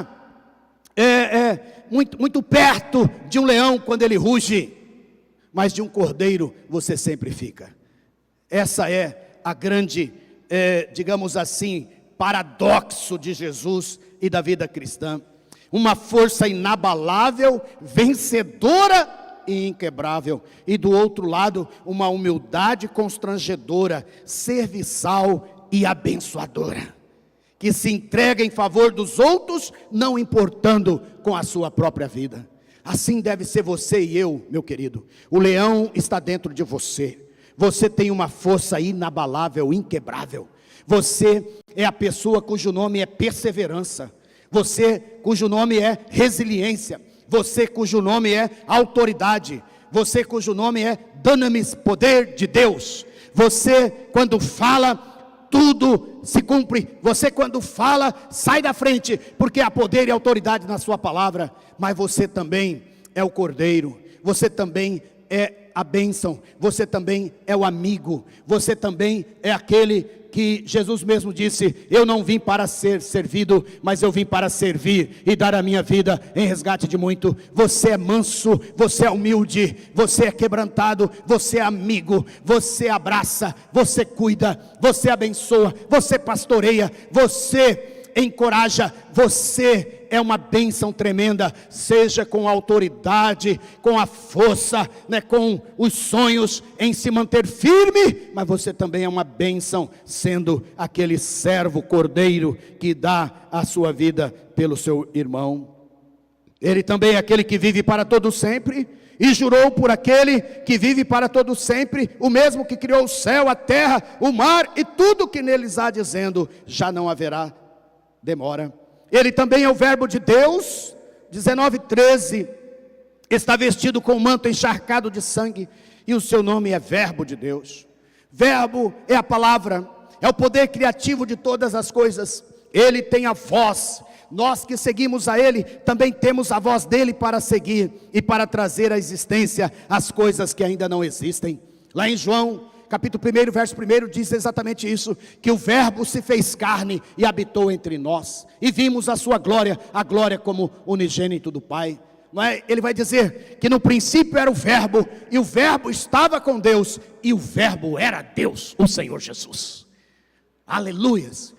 perto de um leão quando ele ruge, mas de um cordeiro você sempre fica. Essa é a grande, digamos assim, paradoxo de Jesus e da vida cristã. Uma força inabalável, vencedora e inquebrável, e do outro lado, uma humildade constrangedora, serviçal e abençoadora, que se entrega em favor dos outros, não importando com a sua própria vida. Assim deve ser você e eu, meu querido. O leão está dentro de você. Você tem uma força inabalável, inquebrável. Você é a pessoa cujo nome é perseverança. Você cujo nome é resiliência. Você cujo nome é autoridade. Você cujo nome é dunamis, poder de Deus. Você, quando fala, tudo se cumpre. Você, quando fala, sai da frente, porque há poder e autoridade na sua palavra. Mas você também é o cordeiro. Você também é a bênção. Você também é o amigo. Você também é aquele que Jesus mesmo disse: eu não vim para ser servido, mas eu vim para servir e dar a minha vida em resgate de muito. Você é manso, você é humilde, você é quebrantado, você é amigo, você abraça, você cuida, você abençoa, você pastoreia, você encoraja, você é uma bênção tremenda, seja com autoridade, com a força, com os sonhos em se manter firme, mas você também é uma bênção, sendo aquele servo cordeiro que dá a sua vida pelo seu irmão. Ele também é aquele que vive para todo sempre, e jurou por aquele que vive para todo sempre, o mesmo que criou o céu, a terra, o mar e tudo que neles há, dizendo: já não haverá demora. Ele também é o verbo de Deus. 19:13, está vestido com um manto encharcado de sangue, e o seu nome é verbo de Deus. Verbo é a palavra, é o poder criativo de todas as coisas. Ele tem a voz. Nós que seguimos a Ele, também temos a voz dele para seguir e para trazer à existência as coisas que ainda não existem. Lá em João capítulo 1, verso 1, diz exatamente isso, que o verbo se fez carne e habitou entre nós, e vimos a sua glória, a glória como unigênito do Pai. Não é? Ele vai dizer que no princípio era o verbo, e o verbo estava com Deus, e o verbo era Deus, o Senhor Jesus. Aleluias!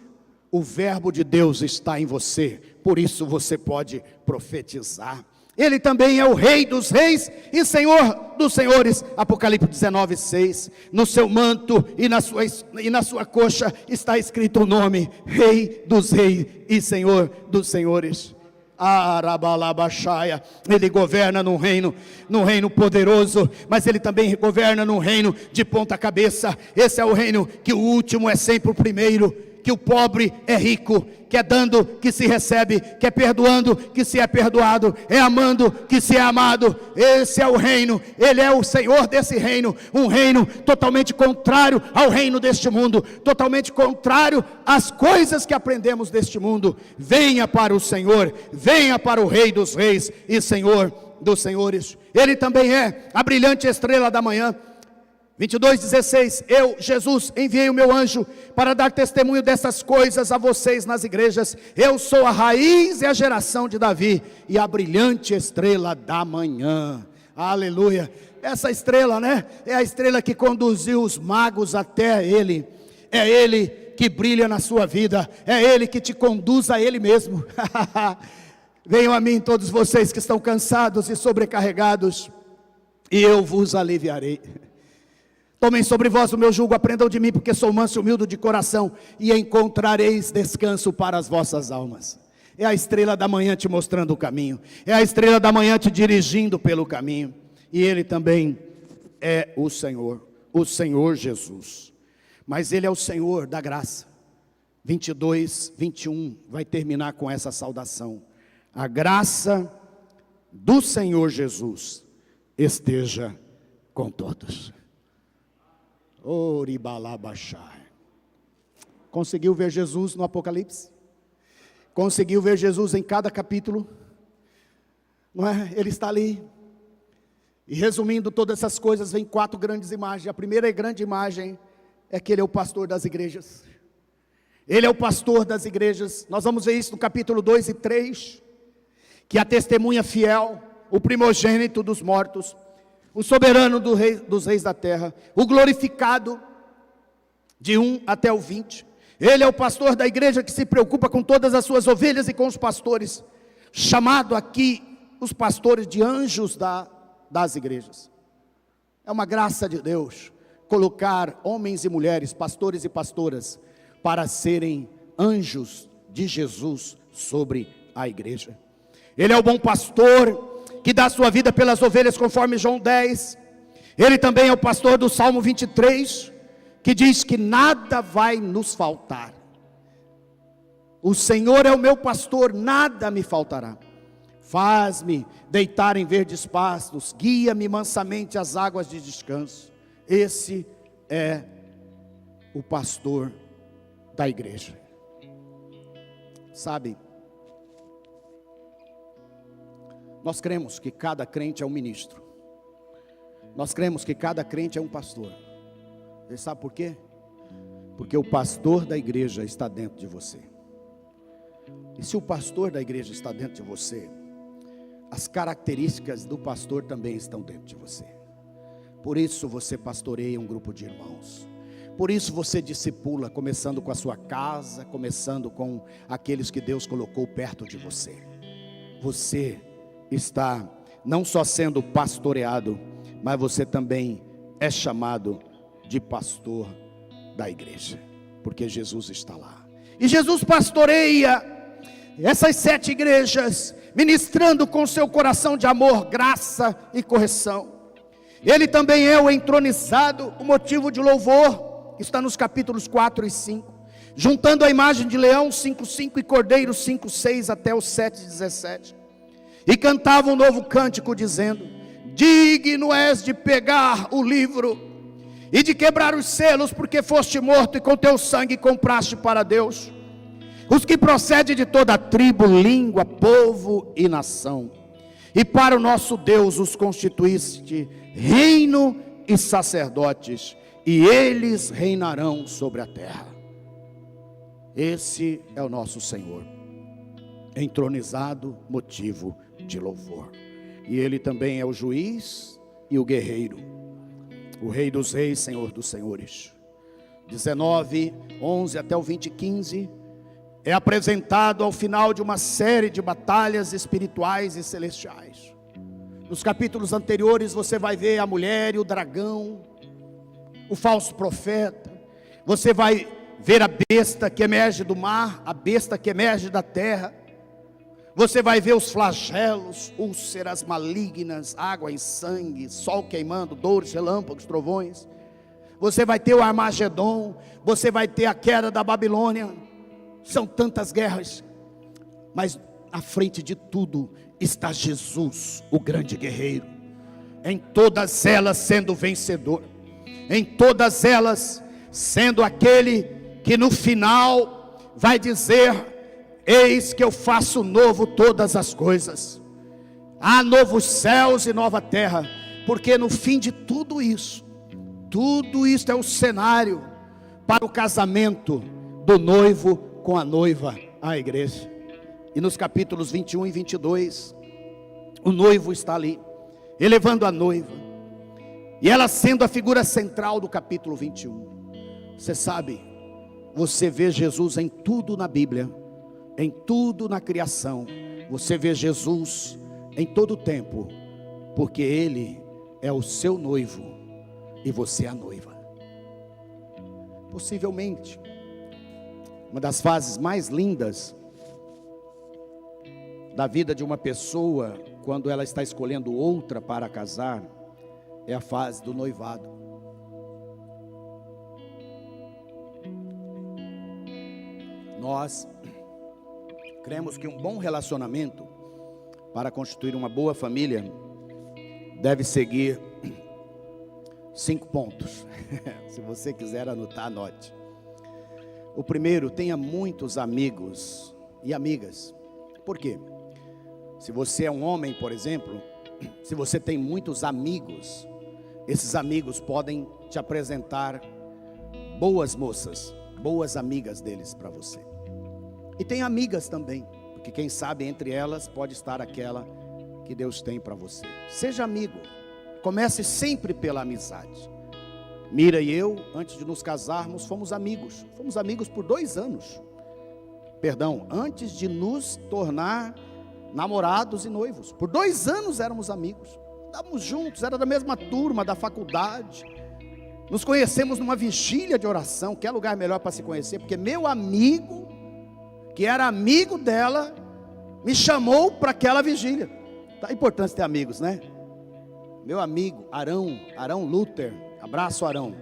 O verbo de Deus está em você, por isso você pode profetizar. Ele também é o Rei dos reis e Senhor dos senhores. Apocalipse 19:6. No seu manto e na sua coxa está escrito o nome: Rei dos reis e Senhor dos senhores. Arabalabashaya. Ele governa num reino poderoso, mas ele também governa num reino de ponta cabeça. Esse é o reino que o último é sempre o primeiro, que o pobre é rico, que é dando que se recebe, que é perdoando que se é perdoado, é amando que se é amado. Esse é o reino, ele é o Senhor desse reino, um reino totalmente contrário ao reino deste mundo, totalmente contrário às coisas que aprendemos deste mundo. Venha para o Senhor, venha para o Rei dos reis e Senhor dos senhores. Ele também é a brilhante estrela da manhã. 22:16, eu, Jesus, enviei o meu anjo para dar testemunho dessas coisas a vocês nas igrejas. Eu sou a raiz e a geração de Davi e a brilhante estrela da manhã. Aleluia. Essa estrela, é a estrela que conduziu os magos até ele. É ele que brilha na sua vida, é ele que te conduz a ele mesmo. Venham a mim todos vocês que estão cansados e sobrecarregados, e eu vos aliviarei. Tomem sobre vós o meu jugo, aprendam de mim, porque sou manso e humilde de coração, e encontrareis descanso para as vossas almas. É a estrela da manhã te mostrando o caminho, é a estrela da manhã te dirigindo pelo caminho, e ele também é o Senhor Jesus. Mas ele é o Senhor da graça. 22:21 vai terminar com essa saudação: a graça do Senhor Jesus esteja com todos. Oribalabachai. Conseguiu ver Jesus no Apocalipse? Conseguiu ver Jesus em cada capítulo? Não é? Ele está ali. E resumindo todas essas coisas, vem 4 grandes imagens. A primeira grande imagem é que Ele é o pastor das igrejas. Ele é o pastor das igrejas. Nós vamos ver isso no capítulo 2 e 3. Que a testemunha fiel, o primogênito dos mortos, o soberano dos reis da terra, o glorificado, de 1 até o 20. Ele é o pastor da igreja que se preocupa com todas as suas ovelhas e com os pastores. Chamado aqui, os pastores de anjos das igrejas. É uma graça de Deus colocar homens e mulheres, pastores e pastoras, para serem anjos de Jesus sobre a igreja. Ele é o bom pastor que dá sua vida pelas ovelhas, conforme João 10. Ele também é o pastor do Salmo 23, que diz que nada vai nos faltar. O Senhor é o meu pastor, nada me faltará. Faz-me deitar em verdes pastos, guia-me mansamente às águas de descanso. Esse é o pastor da igreja. Sabe, nós cremos que cada crente é um ministro. Nós cremos que cada crente é um pastor. Você sabe por quê? Porque o pastor da igreja está dentro de você. E se o pastor da igreja está dentro de você, as características do pastor também estão dentro de você. Por isso você pastoreia um grupo de irmãos. Por isso você discipula, começando com a sua casa, começando com aqueles que Deus colocou perto de você. Você está não só sendo pastoreado, mas você também é chamado de pastor da igreja, porque Jesus está lá. E Jesus pastoreia essas 7 igrejas, ministrando com seu coração de amor, graça e correção. Ele também é o entronizado, o motivo de louvor, está nos capítulos 4 e 5, juntando a imagem de leão 5:5 e cordeiro 5:6 até o 7:17. E cantava um novo cântico dizendo: digno és de pegar o livro e de quebrar os selos, porque foste morto e com teu sangue compraste para Deus os que procedem de toda tribo, língua, povo e nação. E para o nosso Deus os constituíste reino e sacerdotes, e eles reinarão sobre a terra. Esse é o nosso Senhor, entronizado, motivo de louvor. E Ele também é o juiz e o guerreiro, o Rei dos reis, Senhor dos senhores. 19:11 até o 20:15 é apresentado ao final de uma série de batalhas espirituais e celestiais. Nos capítulos anteriores você vai ver a mulher e o dragão, o falso profeta. Você vai ver a besta que emerge do mar, a besta que emerge da terra. Você vai ver os flagelos, úlceras malignas, água e sangue, sol queimando, dores, relâmpagos, trovões. Você vai ter o Armagedon, você vai ter a queda da Babilônia. São tantas guerras, mas à frente de tudo está Jesus, o grande guerreiro. Em todas elas sendo vencedor, em todas elas sendo aquele que no final vai dizer: eis que eu faço novo todas as coisas. Há novos céus e nova terra, porque no fim de tudo isso é o cenário para o casamento do noivo com a noiva, a igreja. E nos capítulos 21 e 22, o noivo está ali, elevando a noiva, e ela sendo a figura central do capítulo 21. Você sabe, você vê Jesus em tudo na Bíblia, em tudo na criação. Você vê Jesus em todo o tempo, porque Ele é o seu noivo e você é a noiva. Possivelmente uma das fases mais lindas da vida de uma pessoa, quando ela está escolhendo outra para casar, é a fase do noivado. Nós cremos que um bom relacionamento, para constituir uma boa família, deve seguir 5 pontos. Se você quiser anotar, anote. O primeiro, tenha muitos amigos e amigas. Por quê? Se você é um homem, por exemplo, se você tem muitos amigos, esses amigos podem te apresentar boas moças, boas amigas deles para você. E tem amigas também, porque quem sabe entre elas pode estar aquela que Deus tem para você. Seja amigo, comece sempre pela amizade. Mira e eu, antes de nos casarmos, fomos amigos por 2 anos. Perdão, antes de nos tornar namorados e noivos, por 2 anos éramos amigos, estávamos juntos, era da mesma turma, da faculdade. Nos conhecemos numa vigília de oração. Que é lugar melhor para se conhecer, porque meu amigo, que era amigo dela, me chamou para aquela vigília. Tá importante ter amigos, né? Meu amigo Arão Luther, abraço Arão,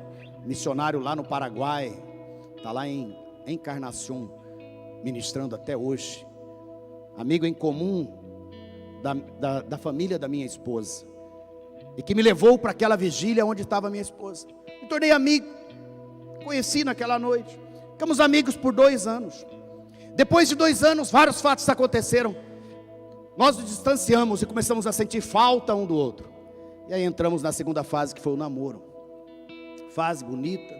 missionário lá no Paraguai, está lá em Encarnação, ministrando até hoje. Amigo em comum da família da minha esposa, e que me levou para aquela vigília onde estava minha esposa. Me tornei amigo, conheci naquela noite, ficamos amigos por 2 anos. Depois de 2 anos, vários fatos aconteceram. Nós nos distanciamos e começamos a sentir falta um do outro. E aí entramos na segunda fase, que foi o namoro. Fase bonita,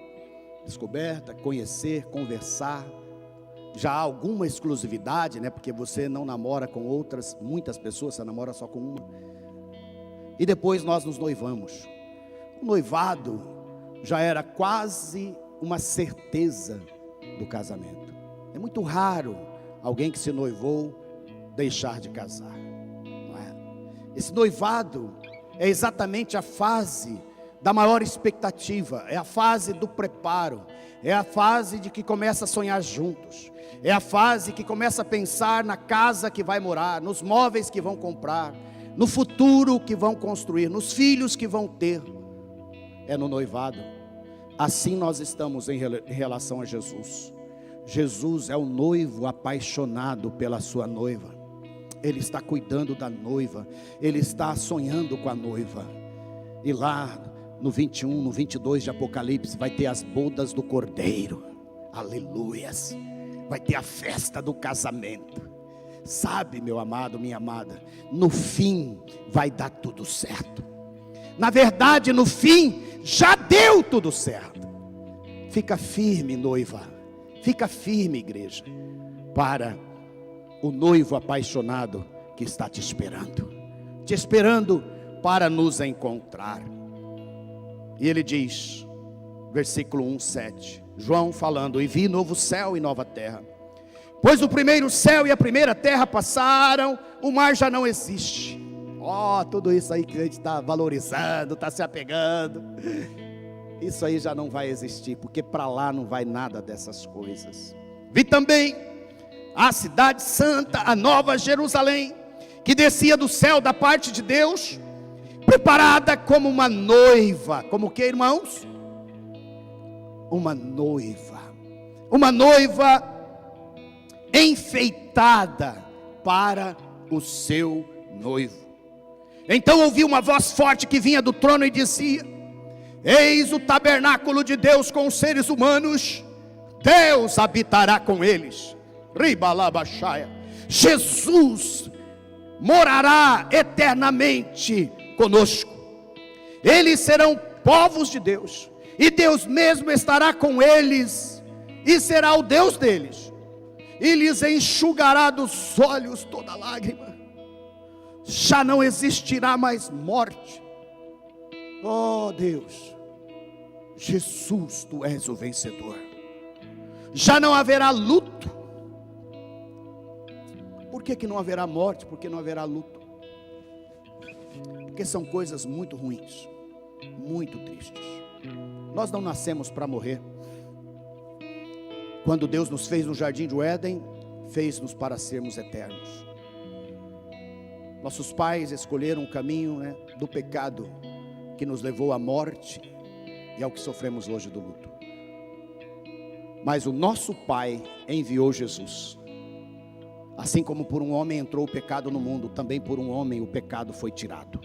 descoberta, conhecer, conversar. Já há alguma exclusividade, né? Porque você não namora com muitas pessoas, você namora só com uma. E depois nós nos noivamos. O noivado já era quase uma certeza do casamento. É muito raro alguém que se noivou deixar de casar, não é? Esse noivado é exatamente a fase da maior expectativa, é a fase do preparo, é a fase de que começa a sonhar juntos, é a fase que começa a pensar na casa que vai morar, nos móveis que vão comprar, no futuro que vão construir, nos filhos que vão ter. É no noivado. Assim nós estamos em relação a Jesus. Jesus é o noivo apaixonado pela sua noiva. Ele está cuidando da noiva, ele está sonhando com a noiva. E lá no 21, no 22 de Apocalipse, vai ter as bodas do Cordeiro. Aleluias. Vai ter a festa do casamento. Sabe, meu amado, minha amada, no fim vai dar tudo certo. Na verdade, no fim já deu tudo certo. Fica firme, noiva. Fica firme, igreja, para o noivo apaixonado que está te esperando para nos encontrar. E ele diz, versículo 1:7, João falando: e vi novo céu e nova terra, pois o primeiro céu e a primeira terra passaram, o mar já não existe. Tudo isso aí que a gente está valorizando, está se apegando, isso aí já não vai existir, porque para lá não vai nada dessas coisas. Vi também a cidade santa, a nova Jerusalém, que descia do céu da parte de Deus, preparada como uma noiva. Como que, irmãos? Uma noiva enfeitada para o seu noivo. Então ouvi uma voz forte que vinha do trono e dizia: eis o tabernáculo de Deus com os seres humanos, Deus habitará com eles. Jesus morará eternamente conosco. Eles serão povos de Deus, e Deus mesmo estará com eles, e será o Deus deles, e lhes enxugará dos olhos toda lágrima. Já não existirá mais morte. Deus, Jesus, tu és o vencedor. Já não haverá luto. Por que não haverá morte? Por que não haverá luto? Porque são coisas muito ruins, muito tristes. Nós não nascemos para morrer. Quando Deus nos fez no jardim do Éden, fez-nos para sermos eternos. Nossos pais escolheram um caminho, do pecado, que nos levou à morte e ao que sofremos hoje do luto. Mas o nosso Pai enviou Jesus. Assim como por um homem entrou o pecado no mundo, também por um homem o pecado foi tirado,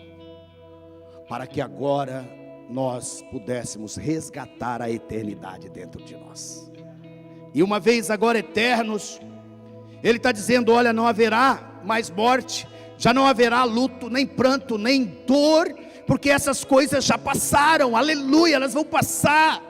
para que agora nós pudéssemos resgatar a eternidade dentro de nós. E uma vez agora eternos, Ele está dizendo: olha, não haverá mais morte, já não haverá luto, nem pranto, nem dor, porque essas coisas já passaram, aleluia, elas vão passar.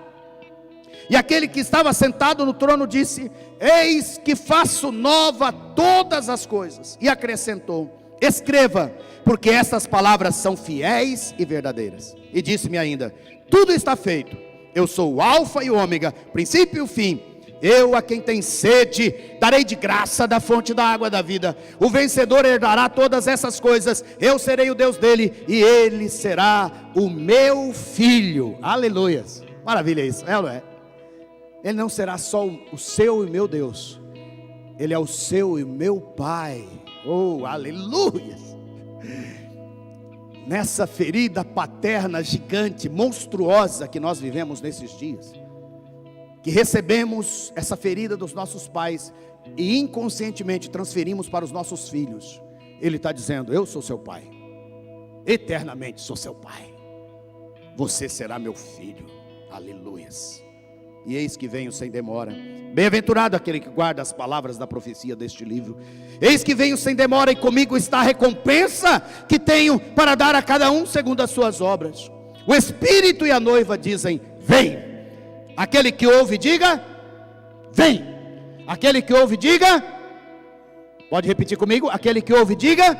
E aquele que estava sentado no trono disse: eis que faço nova todas as coisas. E acrescentou: escreva, porque estas palavras são fiéis e verdadeiras. E disse-me ainda: tudo está feito, eu sou o alfa e o ômega, princípio e o fim. Eu a quem tem sede darei de graça da fonte da água da vida. O vencedor herdará todas essas coisas. Eu serei o Deus dele e ele será o meu filho. Aleluias, maravilha isso, é ou não é? Ele não será só o seu e meu Deus, Ele é o seu e meu Pai. Oh, aleluias. Nessa ferida paterna gigante, monstruosa que nós vivemos nesses dias, que recebemos essa ferida dos nossos pais e inconscientemente transferimos para os nossos filhos, Ele está dizendo: eu sou seu pai, eternamente sou seu pai, você será meu filho. Aleluias. E eis que venho sem demora. Bem-aventurado aquele que guarda as palavras da profecia deste livro. Eis que venho sem demora, e comigo está a recompensa que tenho para dar a cada um segundo as suas obras. O Espírito e a noiva dizem: vem. Aquele que ouve, diga: vem. Aquele que ouve, diga. Pode repetir comigo? Aquele que ouve, diga: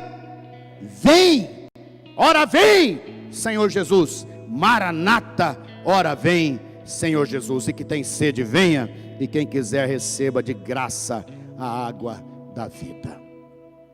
vem. Ora vem, Senhor Jesus. Maranata, ora vem, Senhor Jesus. E que tem sede, venha, e quem quiser receba de graça a água da vida.